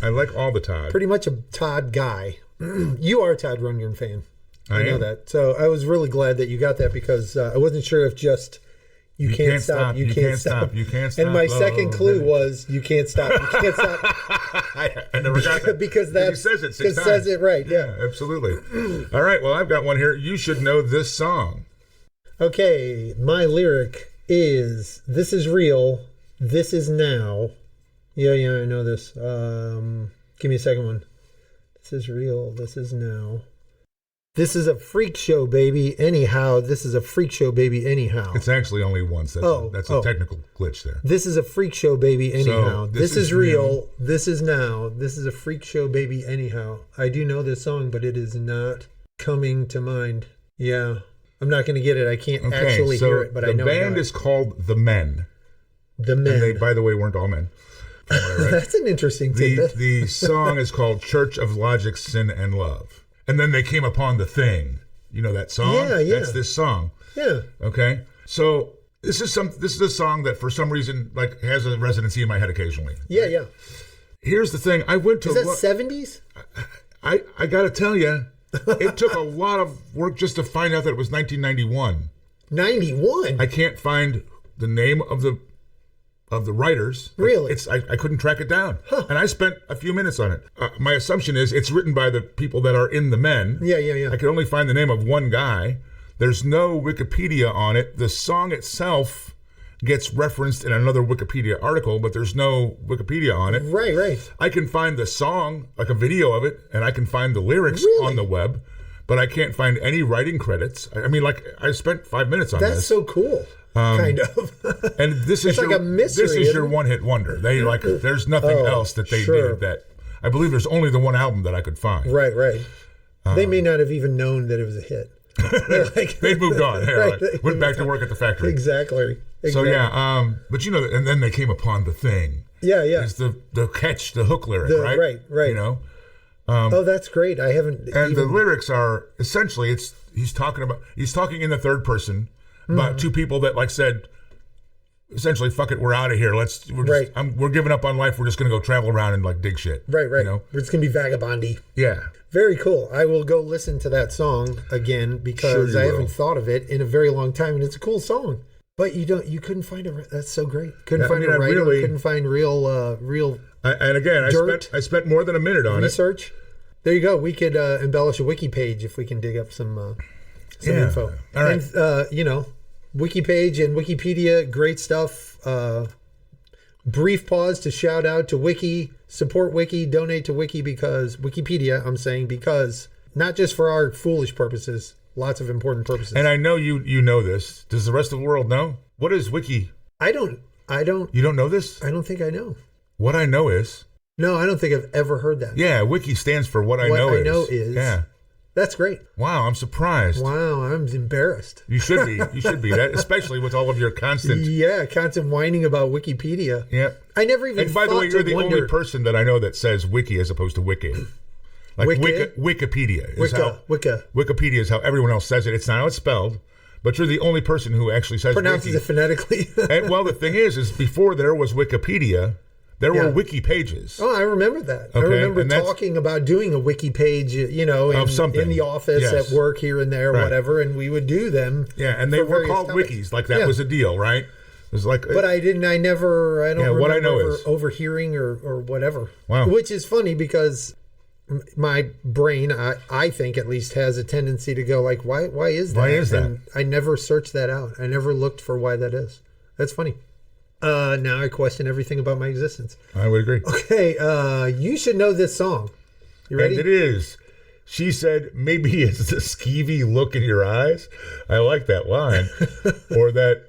I like all the Todd. Pretty much a Todd guy. You are a Todd Rundgren fan. I know am. that. So I was really glad that you got that because I wasn't sure if just you can't stop, you can't stop. You can't stop. And my second clue was you can't stop, you can't stop. I never got that. because that says it 6 times. Says it right, yeah. Absolutely. All right, well, I've got one here. You should know this song. Okay, my lyric is, this is real, this is now. Yeah, I know this. Give me a second one. This is real, this is now. This is a freak show, baby, anyhow. This is a freak show, baby, anyhow. It's actually only once. That's a technical glitch there. This is a freak show, baby, anyhow. So, this is real. This is now. This is a freak show, baby, anyhow. I do know this song, but it is not coming to mind. Yeah. I'm not going to get it. I can't actually hear it, but I know the band is called The Men. The Men. And they, by the way, weren't all men. That's an interesting tidbit. The song is called Church of Logic, Sin, and Love. And then they came upon the thing. You know that song? Yeah. That's this song. Yeah. Okay. So this is a song that for some reason has a residency in my head occasionally. Yeah, yeah. Here's the thing. I went to Is that 70s? I got to tell you, it took a lot of work just to find out that it was 1991. 91? I can't find the name of the writers. Really? I couldn't track it down. Huh. And I spent a few minutes on it. My assumption is it's written by the people that are in the Men. Yeah. I could only find the name of one guy. There's no Wikipedia on it. The song itself gets referenced in another Wikipedia article, but there's no Wikipedia on it. Right. I can find the song, like a video of it, and I can find the lyrics on the web, but I can't find any writing credits. I mean, I spent 5 minutes on this. That's so cool. Kind of. And this is like a mystery. This is your one-hit wonder. They there's nothing else that they did that. I believe there's only the one album that I could find. Right. They may not have even known that it was a hit. They moved on. Went back to work at the factory. Exactly. So yeah, but and then they came upon the thing. Yeah. It's the catch, the hook lyric, right? Right. You know. That's great. I haven't. And the lyrics are essentially he's talking in the third person. About two people that said, essentially, fuck it, we're out of here. We're giving up on life. We're just gonna go travel around and dig shit. Right. You know? It's gonna be vagabondy. Yeah. Very cool. I will go listen to that song again because I haven't thought of it in a very long time, and it's a cool song. But you couldn't find a. That's so great. Couldn't find a writer. Couldn't find real. And again, I spent more than a minute on research. There you go. We could embellish a wiki page if we can dig up some info. All right. And wiki page and Wikipedia, great stuff. Brief pause to shout out to Wiki, support Wiki, donate to Wiki because not just for our foolish purposes, lots of important purposes. And I know you know this. Does the rest of the world know? What is Wiki? I don't. You don't know this? I don't think I know. What I know is. No, I don't think I've ever heard that. Yeah, Wiki stands for what I know is. Yeah. That's great. Wow, I'm surprised. Wow, I'm embarrassed. You should be. That, especially with all of your constant whining about Wikipedia. Yeah. I never even. And by the way, you're the only person that I know that says Wiki as opposed to Wiki. Wikipedia is Wikipedia is how everyone else says it. It's not how it's spelled, but you're the only person who actually says pronounces it phonetically. And the thing is before there was Wikipedia. There were wiki pages. Oh, I remember that. Okay. I remember talking about doing a wiki page, in the office, at work, here and there, whatever, and we would do them. Yeah, and they were called topics. wikis, that was a deal, right? It's like, but I don't remember what I know is overhearing or whatever. Wow. Which is funny because my brain, I think at least, has a tendency to go like, why is that? Why is that? And I never searched that out. I never looked for why that is. That's funny. Now I question everything about my existence. I would agree. Okay, you should know this song. You ready? And it is. She said, maybe it's the skeevy look in your eyes. I like that line. Or that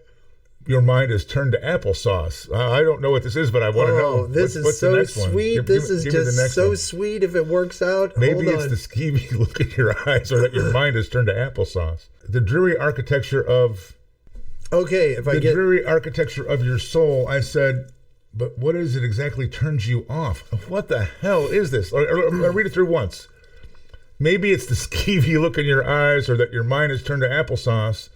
your mind is turned to applesauce. I don't know what this is, but I want to know. This is so sweet. This is just so sweet if it works out. Maybe it's the skeevy look in your eyes, or that your mind is turned to applesauce. The dreary architecture of... Okay, the dreary architecture of your soul, I said, but what is it exactly turns you off? What the hell is this? I'll read it through once. Maybe it's the skeevy look in your eyes, or that your mind is turned to applesauce.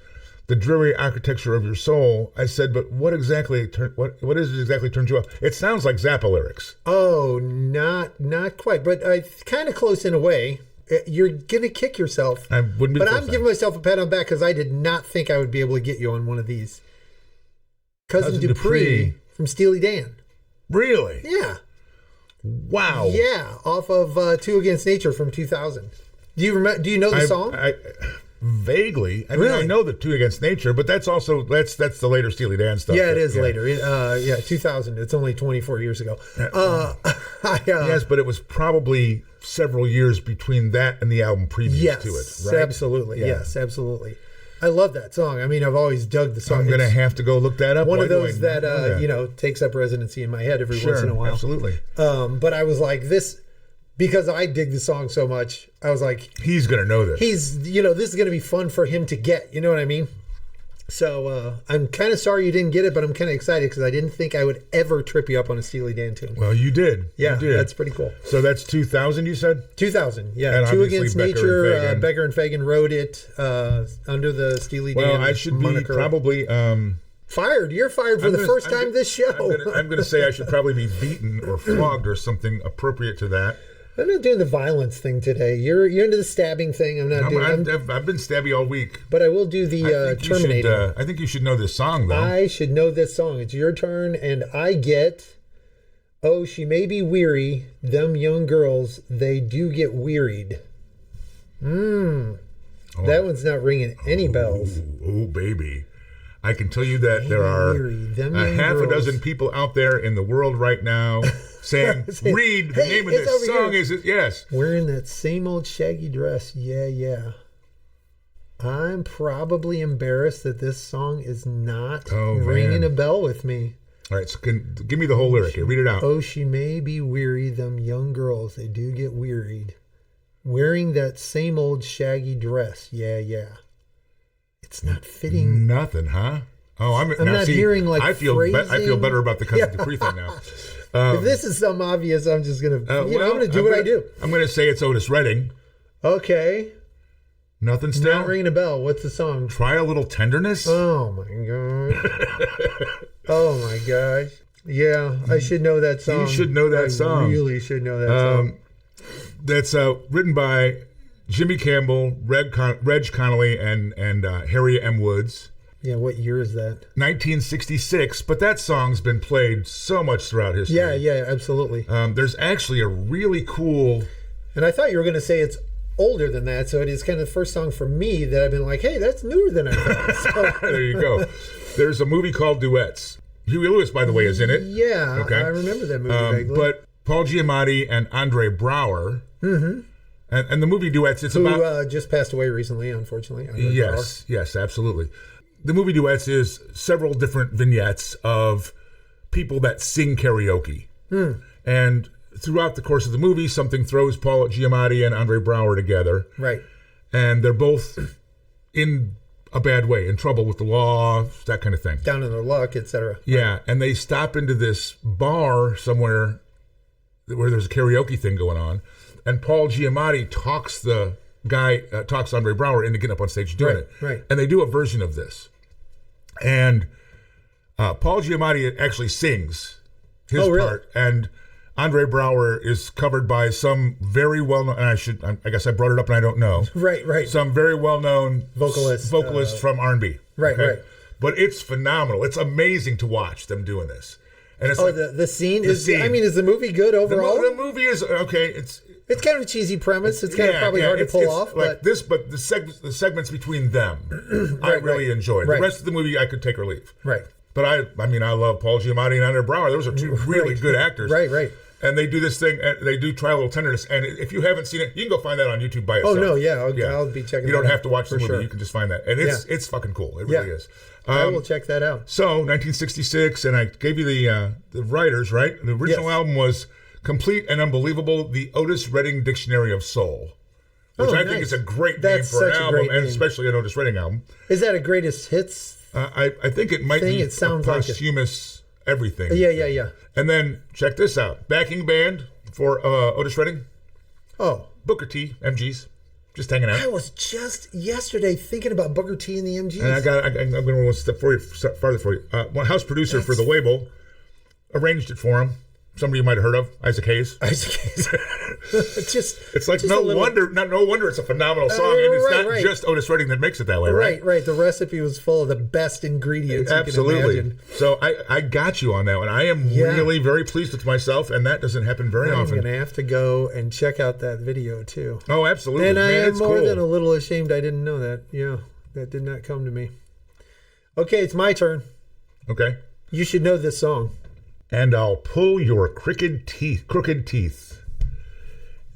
The dreary architecture of your soul. I said, but what is it exactly turns you off? It sounds like Zappa lyrics. Oh, not quite, but kind of close in a way. You're gonna kick yourself. I wouldn't be. But I'm giving myself a pat on the back because I did not think I would be able to get you on one of these. Cousin Dupree from Steely Dan. Really? Yeah. Wow. Yeah, off of Two Against Nature from 2000. Do you know the song? Vaguely. I mean, I know the Two Against Nature, but that's also that's the later Steely Dan stuff. Yeah, it is later. 2000. It's only 24 years ago. Yes, but it was probably several years between that and the album previous to it, right? Absolutely. Yeah. Yes, absolutely. I love that song. I mean, I've always dug the song. I'm going to have to go look that up. One of those that takes up residency in my head every once in a while. Absolutely. But I was like, this, because I dig the song so much, I was like, he's going to know this. This is going to be fun for him to get. You know what I mean? So I'm kind of sorry you didn't get it, but I'm kind of excited because I didn't think I would ever trip you up on a Steely Dan tune. Well, you did. Yeah, you did. That's pretty cool. So that's 2000, you said? 2000, yeah. And Two Against Becker Nature, Becker and Fagan wrote it under the Steely Dan Well, I should moniker. Be probably... fired. You're fired for the first time this show. I'm going to say I should probably be beaten or flogged or something appropriate to that. I'm not doing the violence thing today. You're into the stabbing thing. I'm not doing. I've been stabby all week. But I will do the Terminator. I think you should know this song, though. I should know this song. It's your turn, and I get. Oh, she may be weary. Them young girls, they do get wearied. That one's not ringing any bells. Oh, baby. I can tell you that there are a half a dozen people out there in the world right now saying, read the name of this song. Is it? Yes. Wearing that same old shaggy dress. Yeah. I'm probably embarrassed that this song is not ringing a bell with me. All right, so give me the whole lyric here. Read it out. Oh, she may be weary. Them young girls, they do get wearied. Wearing that same old shaggy dress. Yeah. It's not fitting. Nothing, huh? Oh, I'm not hearing like I feel better about the Cousin Dupree thing now. If this is something obvious, I'm just gonna I'm gonna do what I do. I'm gonna say it's Otis Redding. Okay. Nothing still. Not ringing a bell. What's the song? Try a Little Tenderness. Oh my gosh. Yeah, I should know that song. You should know that song. I really should know that song. That's written by Jimmy Campbell, Reg Connolly, and Harry M. Woods. Yeah, what year is that? 1966, but that song's been played so much throughout history. Yeah, absolutely. There's actually a really cool... And I thought you were going to say it's older than that, so it is kind of the first song for me that I've been like, hey, that's newer than I thought. So... There you go. There's a movie called Duets. Huey Lewis, by the way, is in it. Yeah, okay. I remember that movie vaguely. But Paul Giamatti and Andre Braugher... Mm-hmm. And the movie Duets, it's who about... just passed away recently, unfortunately. Yes, absolutely. The movie Duets is several different vignettes of people that sing karaoke. And throughout the course of the movie, something throws Paul Giamatti and Andre Braugher together. Right. And they're both in a bad way, in trouble with the law, that kind of thing. Down in their luck, etc. Yeah, and they stop into this bar somewhere where there's a karaoke thing going on. And Paul Giamatti talks Andre Braugher into getting up on stage doing it. Right. And they do a version of this. And Paul Giamatti actually sings his part. And Andre Braugher is covered by some very well-known, and I guess I brought it up and I don't know. Right. Some very well-known vocalist from R&B. Right. but it's phenomenal. It's amazing to watch them doing this. And it's the scene is. I mean, is the movie good overall? The movie is okay. It's kind of a cheesy premise. It's kind of probably hard to pull off. Like this, but the segments between them, I really enjoyed. The rest of the movie, I could take or leave. Right. But I mean, I love Paul Giamatti and Andrea Brauer. Those are two really good actors. Right. And they do this thing. They do Try a Little Tenderness. And if you haven't seen it, you can go find that on YouTube by itself. Oh no, I'll be checking. You don't have to watch the movie. Sure. You can just find that, and it's fucking cool. It really is. I will check that out. So 1966, and I gave you the writers, right? The original album was Complete and Unbelievable: The Otis Redding Dictionary of Soul, which I think is a great name for an album, and especially an Otis Redding album. Is that a greatest hits? I think it might be. It sounds like posthumous everything. Yeah. And then check this out: backing band for Otis Redding. Oh, Booker T, MGs. Just hanging out. I was just yesterday thinking about Booker T and the MGs. And I'm going to one step farther for you. One house producer for the label arranged it for him. Somebody you might have heard of, Isaac Hayes. It's like no wonder it's a phenomenal song, and it's not just Otis Redding that makes it that way, right? Right. The recipe was full of the best ingredients. Absolutely. You can imagine. So I got you on that one. I am really very pleased with myself, and that doesn't happen very often. I'm going to have to go and check out that video too. Oh, absolutely. And I am more than a little ashamed I didn't know that. Yeah, that did not come to me. Okay, it's my turn. Okay. You should know this song. And I'll pull your crooked teeth.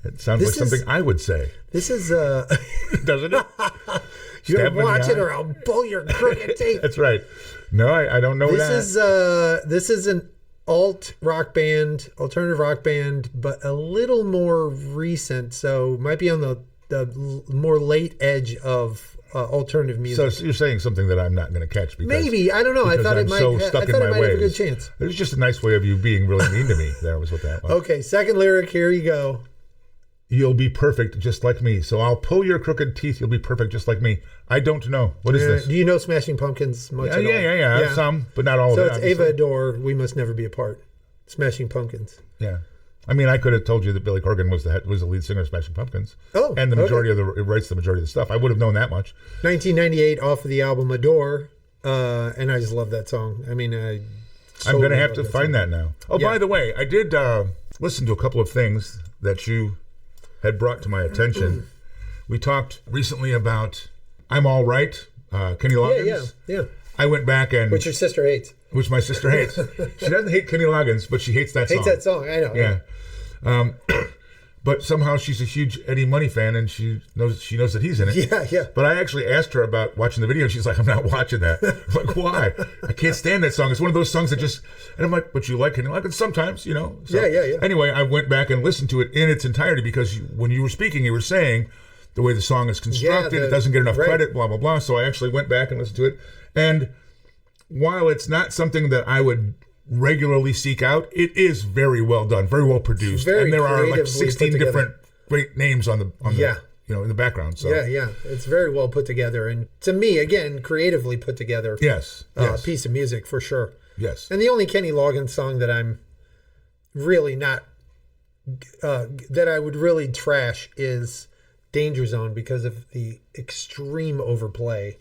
It sounds like something I would say. This is doesn't it? You're watching or I'll pull your crooked teeth. That's right. No, I don't know that. This is an alternative rock band, but a little more recent. So might be on the more late edge of alternative music. So you're saying something that I'm not going to catch because maybe I don't know. I thought it might. I thought it might have a good chance. It was just a nice way of you being really mean to me. That was what that was. Okay, second lyric. Here you go. You'll be perfect just like me. So I'll pull your crooked teeth. You'll be perfect just like me. I don't know. What is this? Do you know Smashing Pumpkins much at all? Yeah. Some, but not all of it. So it's Ava Adore, We Must Never Be Apart. Smashing Pumpkins. Yeah. I mean, I could have told you that Billy Corgan was the lead singer of Smashing Pumpkins. Oh, and the majority of writes the majority of the stuff. I would have known that much. 1998, off of the album Adore, and I just love that song. I mean, I'm going to have to find that now. Oh, by the way, I did listen to a couple of things that you had brought to my attention. We talked recently about I'm All Right, Kenny Loggins. Yeah. I went back and... Which your sister hates. Which my sister hates. She doesn't hate Kenny Loggins, but she hates that song. Hates that song, I know. Yeah. But somehow she's a huge Eddie Money fan, and she knows that he's in it. Yeah. But I actually asked her about watching the video, and she's like, I'm not watching that. I'm like, why? I can't stand that song. It's one of those songs that just... And I'm like, but you like Kenny Loggins sometimes, you know? So, yeah. Anyway, I went back and listened to it in its entirety because when you were speaking, you were saying the way the song is constructed, it doesn't get enough credit, blah, blah, blah. So I actually went back and listened to it. And while it's not something that I would regularly seek out, it is very well done, very well produced, and there are like 16 different great names on the in the background. So yeah, it's very well put together, and to me, again, creatively put together. Yes. Piece of music for sure. Yes. And the only Kenny Loggins song that I'm really not that I would really trash is Danger Zone because of the extreme overplay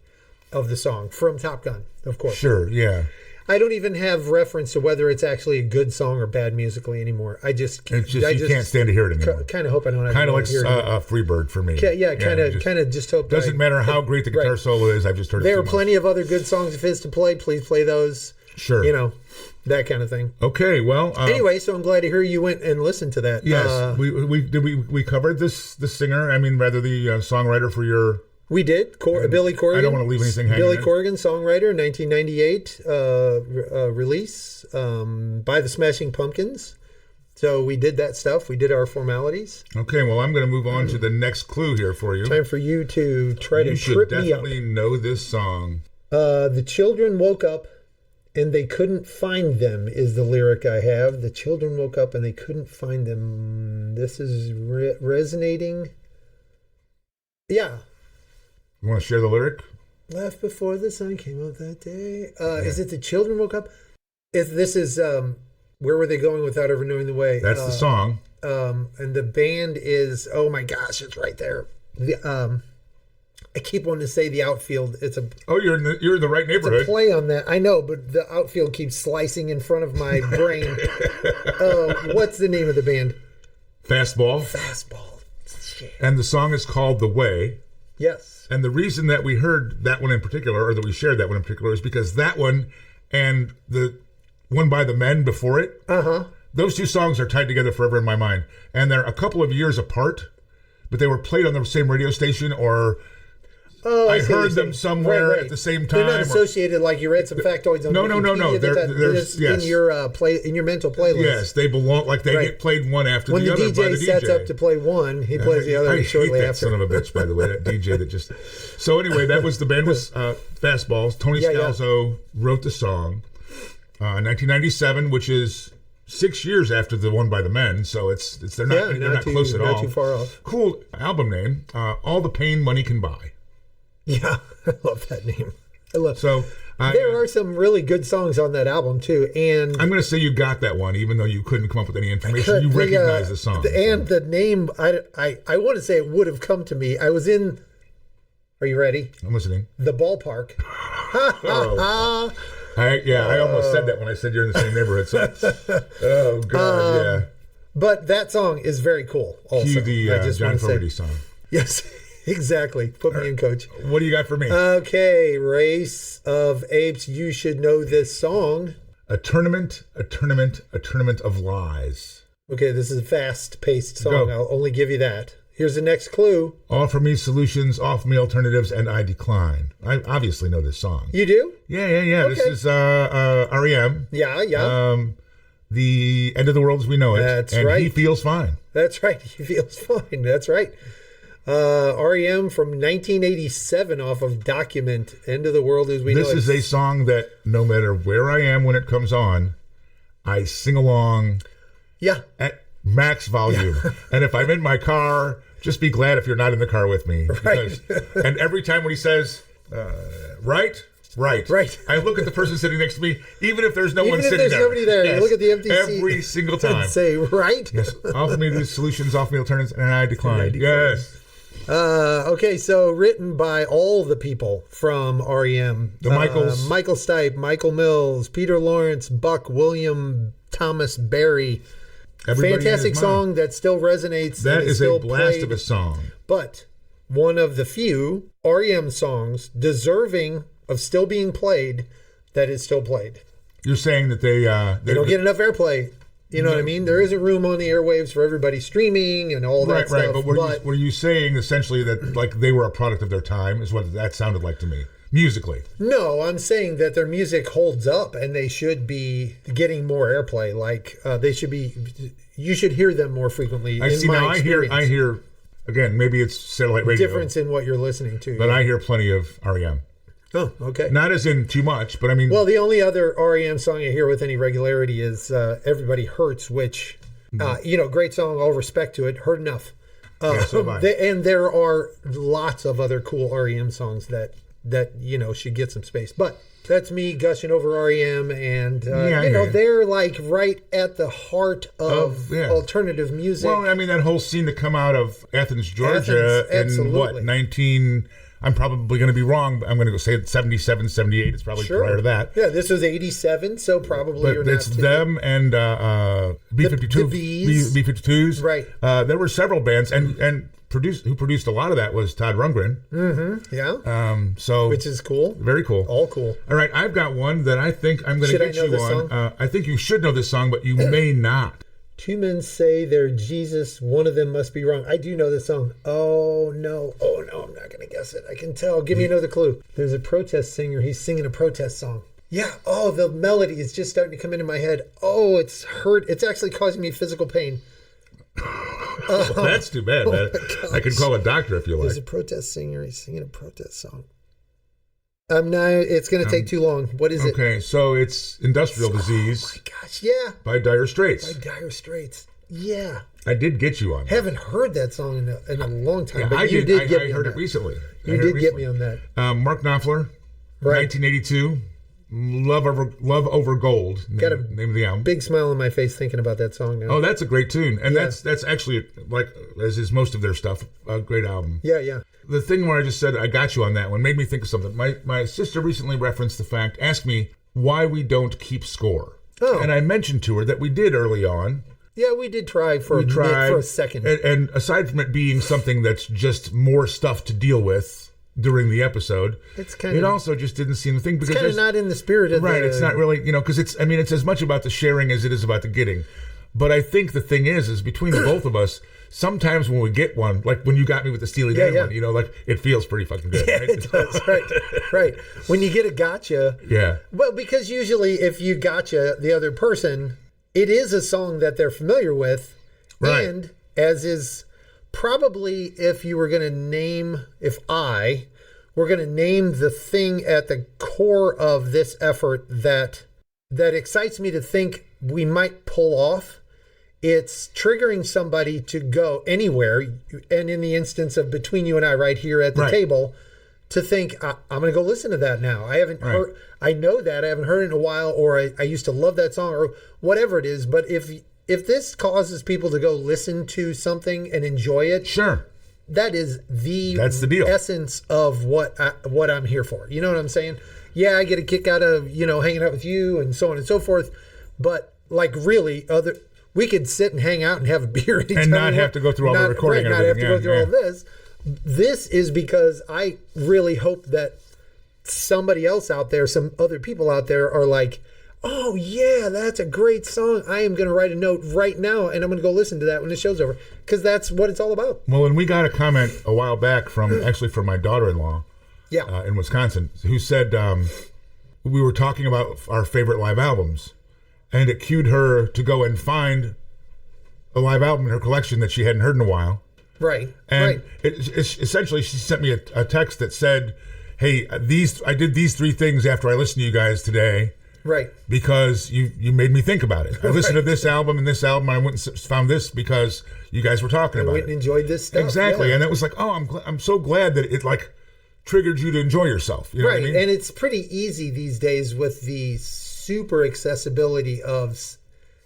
of the song from Top Gun, of course. Sure. Yeah. I don't even have reference to whether it's actually a good song or bad musically anymore. You can't stand to hear it anymore. Kind of hope I don't have kind of like a Freebird for me. Yeah, kind of just hope. Doesn't matter how great the guitar solo is. I've just heard. There are plenty of other good songs of his to play. Please play those. Sure. You know, that kind of thing. Okay. Well. Anyway, so I'm glad to hear you went and listened to that. Yes. We covered the singer. I mean, rather the songwriter for your. We did. Billy Corgan. I don't want to leave anything hanging. Billy Corgan, songwriter, 1998 release by the Smashing Pumpkins. So we did that stuff. We did our formalities. Okay, well, I'm going to move on to the next clue here for you. Time for you to try to trip me up. You should definitely know this song. The children woke up and they couldn't find them is the lyric I have. The children woke up and they couldn't find them. This is resonating. Yeah. You want to share the lyric? Left before the sun came up that day. Is it the children woke up? If this is Where Were They Going Without Ever Knowing the Way? That's the song. And the band is, oh my gosh, it's right there. I keep wanting to say the outfield. It's a Oh, you're in the right neighborhood. play on that. I know, but the outfield keeps slicing in front of my brain. What's the name of the band? Fastball. Fastball. Shit. And the song is called The Way. Yes. And the reason that we heard that one in particular, or that we shared that one in particular, is because that one and the one by the Men before it, those two songs are tied together forever in my mind. And they're a couple of years apart, but they were played on the same radio station, or I heard them somewhere at the same time. They're not associated like you read some factoids on Wikipedia. No. They're just in your in your mental playlist. Yes, they belong. Like they get played one after when the other by the DJ. Sets up to play one, he plays the other shortly I hate that after. son of a bitch, by the way, that DJ that just. So anyway, that was the band was Fastballs. Tony Scalzo wrote the song in 1997, which is 6 years after the one by the Men. So they're not close at all. Not too far off. Cool album name. All the Pain Money Can Buy. Yeah, I love that name. So there are some really good songs on that album too, and I'm going to say you got that one, even though you couldn't come up with any information. You recognize the song, and the name. I want to say it would have come to me. I was in. Are you ready? I'm listening. The Ballpark. I almost said that when I said you're in the same neighborhood. So, oh God, yeah. But that song is very cool. Also, cue the John Fogerty song. Yes. Exactly. Put me in, coach. What do you got for me? Okay, Race of Apes. You should know this song. A tournament of lies. Okay, this is a fast-paced song. Go. I'll only give you that. Here's the next clue. Offer me solutions, offer me alternatives, and I decline. I obviously know this song. You do? Yeah. Okay. This is REM. Yeah. The End of the World as We Know It. That's and right. He Feels Fine. That's right. He feels fine. That's right. REM from 1987 off of Document, End of the World as We Know It. This is a song that no matter where I am when it comes on, I sing along at max volume. And if I'm in my car, just be glad if you're not in the car with me. Right. And every time when he says, right. I look at the person sitting next to me, even if there's no one sitting there. Even if there's nobody there, you look at the empty seat. Every single time. And say, right? Yes. Offer me these solutions, offer me alternatives, and I decline. Yes. Okay, so written by all the people from REM. The Michaels. Michael Stipe, Michael Mills, Peter Lawrence, Buck, William Thomas Berry. Everybody Fantastic song that still resonates. That is still a blast played, of a song. But one of the few REM songs deserving of still being played that is still played. You're saying that they don't get enough airplay. You know what I mean? There isn't room on the airwaves for everybody streaming and all that stuff. Right. But were you saying essentially that like they were a product of their time? Is what that sounded like to me, musically. No, I'm saying that their music holds up and they should be getting more airplay. Like they should be. You should hear them more frequently. I hear. Again, maybe it's satellite radio. Difference in what you're listening to. But I hear plenty of REM. Oh, okay. Not as in too much, but I mean. Well, the only other REM song I hear with any regularity is "Everybody Hurts," which, great song. All respect to it. Heard enough. So have I. And there are lots of other cool REM songs that should get some space. But that's me gushing over REM, and they're like right at the heart of alternative music. Well, I mean that whole scene to come out of Athens, Georgia, in what 19. I'm probably going to be wrong. I'm going to go say 77, 78. It's probably prior to that. Yeah, this was 87, so probably but you're not. It's them and B-52, the Bees. B-52s. Right. There were several bands, and who produced a lot of that was Todd Rundgren. Mm-hmm. Yeah. Which is cool. Very cool. All cool. All right, I've got one that I think I'm going to get you on. I think you should know this song, but you may not. Two men say they're Jesus, one of them must be wrong. I do know this song. Oh no, I'm not going to guess it. I can tell. Give me another clue. There's a protest singer. He's singing a protest song. Yeah. Oh, the melody is just starting to come into my head. Oh, it's hurt. It's actually causing me physical pain. Well, that's too bad, man. I can call a doctor if you like. There's a protest singer. He's singing a protest song. It's going to take too long. What is it? Okay, so it's Industrial Disease. Oh my gosh, yeah. By Dire Straits. Yeah. I did get you on that. Haven't heard that song in a long time. Yeah, but I you did. get I me heard on it recently. You did get me on that. Mark Knopfler, Right. 1982. Love Over Gold. Got a name of the album. Big smile on my face thinking about that song now. Oh, that's a great tune, and that's actually, like, as is most of their stuff, a great album. Yeah. The thing where I just said I got you on that one made me think of something. My sister recently referenced the fact, asked me why we don't keep score. Oh. And I mentioned to her that we did early on. Yeah, we did try for a second. And aside from it being something that's just more stuff to deal with during the episode, it also just didn't seem the thing. Because it's kind of not in the spirit of right, it's not really, because it's as much about the sharing as it is about the getting. But I think the thing is between the both of us, sometimes when we get one, like when you got me with the Steely Dan one, like it feels pretty fucking good. Yeah, right? It does, right. When you get a gotcha. Yeah. Well, because usually if you gotcha the other person, it is a song that they're familiar with. Right. And as is probably if we're going to name the thing at the core of this effort that excites me to think we might pull off, it's triggering somebody to go anywhere. And in the instance of between you and I right here at the table, to think, I'm going to go listen to that now. I haven't heard, I know that, I haven't heard it in a while, or I used to love that song, or whatever it is. But if this causes people to go listen to something and enjoy it, sure, that's the deal. Essence of what I'm here for. You know what I'm saying? Yeah, I get a kick out of hanging out with you and so on and so forth. But like really, we could sit and hang out and have a beer and not have to go through all the recording. Not have to go through all this. This is because I really hope that somebody else out there, some other people out there, are like, oh yeah, that's a great song. I am going to write a note right now, and I'm going to go listen to that when the show's over, because that's what it's all about. Well, and we got a comment a while back from my daughter-in-law, in Wisconsin, who said we were talking about our favorite live albums, and it cued her to go and find a live album in her collection that she hadn't heard in a while. Right. And it's essentially, she sent me a text that said, "Hey, I did these 3 things after I listened to you guys today." Right. Because you made me think about it. I listened to this album and this album. I went and found this because you guys were talking about it. And enjoyed this stuff. Exactly. Yeah. And it was like, oh, I'm so glad that it like triggered you to enjoy yourself. You know what I mean? And it's pretty easy these days with the super accessibility of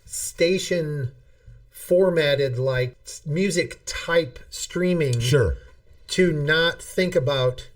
station formatted like music type streaming. Sure. To not think about,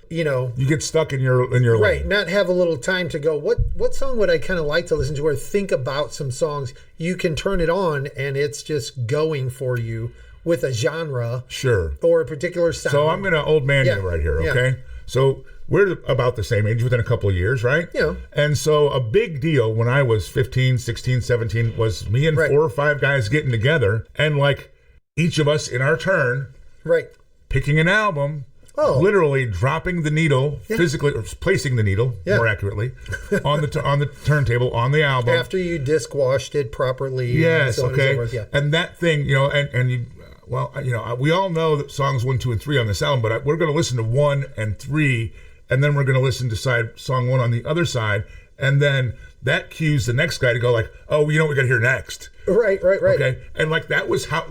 you get stuck in your right lane. Not have a little time to go, what song would I kind of like to listen to, or think about some songs. You can turn it on and it's just going for you with a genre, sure, or a particular sound. So I'm gonna old man you right here, okay? So we're about the same age, within a couple of years, right? Yeah. And so a big deal when I was 15, 16, 17 was me and 4 or 5 guys getting together and like each of us in our turn, picking an album. Oh. Literally dropping the needle, physically, or placing the needle, more accurately, on the turntable, on the album. After you disc washed it properly. Yes, and so okay. On and so forth, and that thing, and you, we all know that songs 1, 2, and 3 on this album, but we're going to listen to 1 and 3, and then we're going to listen to song 1 on the other side, and then that cues the next guy to go like, oh, what we got to hear next. Right. Okay, and like that was how,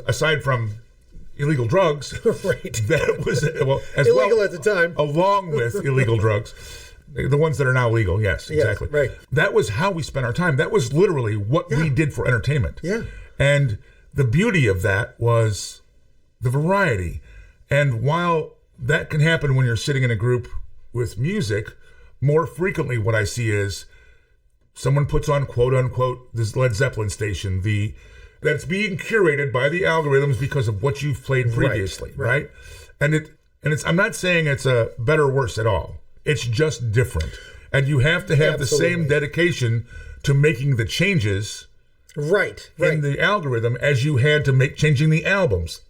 aside from illegal drugs, that was illegal at the time, along with illegal drugs, the ones that are now legal. Yes, exactly. Right. That was how we spent our time. That was literally what we did for entertainment. Yeah. And the beauty of that was the variety. And while that can happen when you're sitting in a group with music, more frequently what I see is someone puts on quote unquote this Led Zeppelin station, that's being curated by the algorithms because of what you've played previously, right? And it's I'm not saying it's a better or worse at all. It's just different. And you have to have the same dedication to making the changes in the algorithm as you had to changing the albums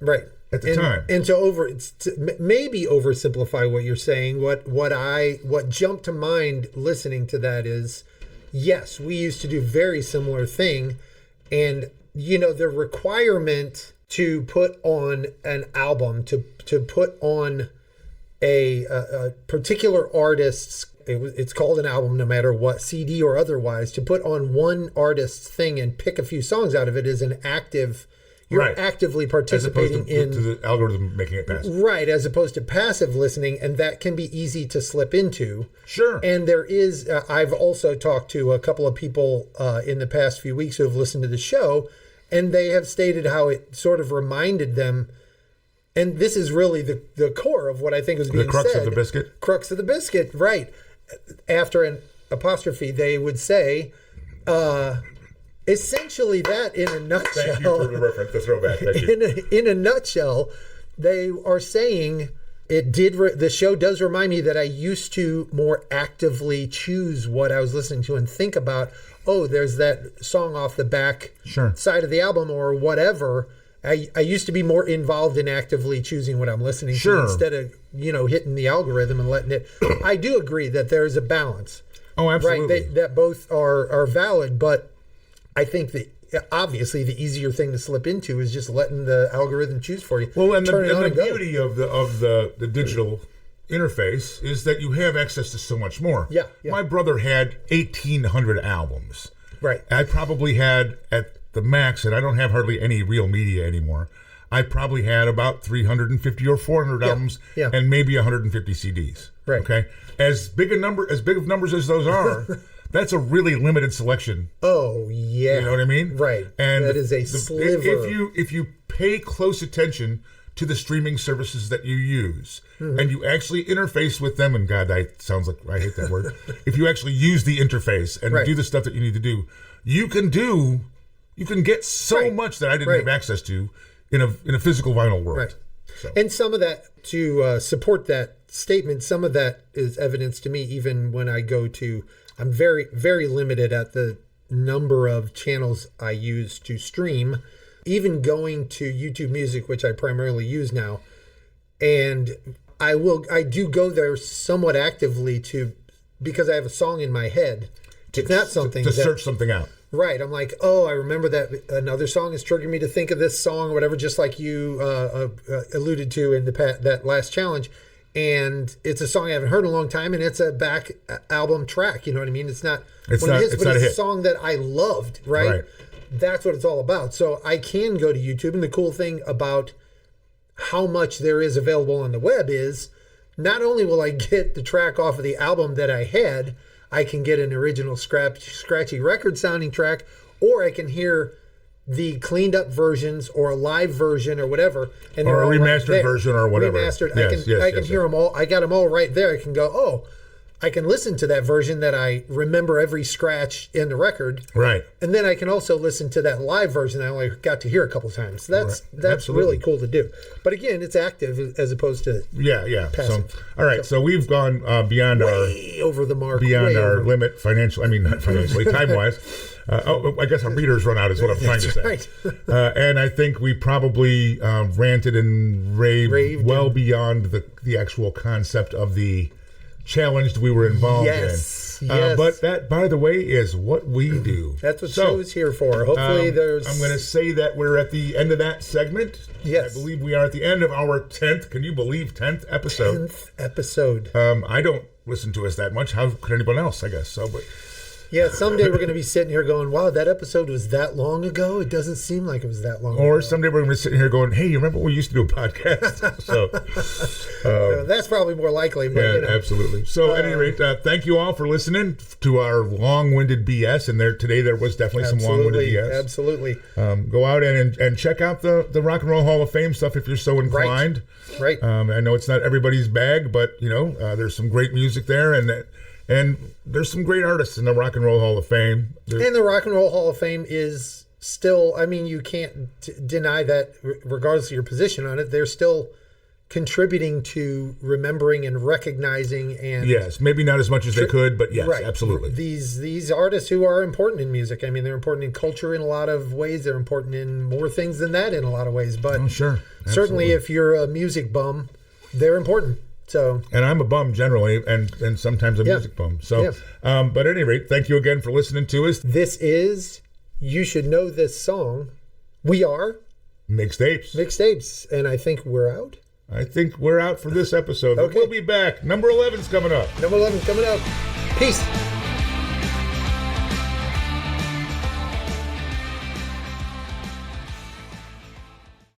at the time. And to maybe oversimplify what you're saying, what jumped to mind listening to that is, yes, we used to do very similar thing, and the requirement to put on an album, to put on a particular artist's, it's called an album no matter what, CD or otherwise, to put on one artist's thing and pick a few songs out of it is an active, You're Right. actively As opposed participating to the algorithm making it passive. right, as opposed to passive listening, and that can be easy to slip into. Sure. And there is, I've also talked to a couple of people in the past few weeks who have listened to the show, and they have stated how it sort of reminded them. And this is really the core of what I think was being said. The crux of the biscuit? Crux of the biscuit, right. After an apostrophe, they would say, essentially that in a nutshell. Thank you for the reference, the throwback. Thank you. In a nutshell, they are saying the show does remind me that I used to more actively choose what I was listening to and think about, oh, there's that song off the back side of the album or whatever. I used to be more involved in actively choosing what I'm listening to instead of, hitting the algorithm and letting it. I do agree that there is a balance. Oh, absolutely. Right, that both are valid, but I think that obviously the easier thing to slip into is just letting the algorithm choose for you. Well, and the beauty of the digital interface is that you have access to so much more. Yeah. My brother had 1,800 albums. Right. I probably had at the max, and I don't have hardly any real media anymore. I probably had about 350 or 400 albums and maybe 150 CDs. Right. Okay. As big of numbers as those are, that's a really limited selection. Oh yeah. You know what I mean? Right. And that is a sliver. If you pay close attention to the streaming services that you use and you actually interface with them, and God, that sounds like I hate that word. If you actually use the interface and do the stuff that you need to do, you can get so much that I didn't have access to in a physical vinyl world. Right. So. And some of that, to support that statement, some of that is evidence to me even when I go to, I'm very, very limited at the number of channels I use to stream, even going to YouTube Music, which I primarily use now. And I do go there somewhat actively because I have a song in my head. It's not something to search something out. Right. I'm like, oh, I remember that another song is triggering me to think of this song or whatever, just like you alluded to in that last challenge. And it's a song I haven't heard in a long time, and it's a back album track. You know what I mean? It's not one of his, but it's a song that I loved, right? That's what it's all about. So I can go to YouTube, and the cool thing about how much there is available on the web is not only will I get the track off of the album that I had, I can get an original scratchy record sounding track, or I can hear the cleaned up versions or a live version or whatever, and or a remastered version or whatever. Remastered. I can hear them all. I got them all right there. I can go, oh, I can listen to that version that I remember every scratch in the record. Right. And then I can also listen to that live version I only got to hear a couple times. That's really cool to do. But again, it's active as opposed to passive. So, all right. So we've gone beyond over the mark, beyond our limit not financially, time wise. I guess our meters run out is what I'm trying to say. Right. And I think we probably ranted and raved well beyond the actual concept of the challenge we were involved in. Yes. But that, by the way, is what we do. That's what show's here for. Hopefully I'm going to say that we're at the end of that segment. Yes. I believe we are at the end of our 10th, can you believe, 10th episode. 10th episode. I don't listen to us that much. How could anyone else, I guess? So, but yeah, someday we're going to be sitting here going, wow, that episode was that long ago? It doesn't seem like it was that long ago. Or someday we're going to be sitting here going, hey, you remember when we used to do a podcast? So that's probably more likely. But, absolutely. So at any rate, thank you all for listening to our long-winded BS. And today there was definitely some long-winded BS. Absolutely. Go out and check out the Rock and Roll Hall of Fame stuff if you're so inclined. Right. I know it's not everybody's bag, but, there's some great music there. And there's some great artists in the Rock and Roll Hall of Fame. And the Rock and Roll Hall of Fame is still, you can't deny that regardless of your position on it, they're still contributing to remembering and recognizing and... Yes, maybe not as much as they could, but yes, absolutely. These artists who are important in music. They're important in culture in a lot of ways. They're important in more things than that in a lot of ways. But sure. Certainly if you're a music bum, they're important. So, and I'm a bum generally, and sometimes a music bum. So, but at any rate, thank you again for listening to us. This is You Should Know This Song. We are Mixtapes, and I think we're out. I think we're out for this episode. But we'll be back. Number 11's coming up. Peace.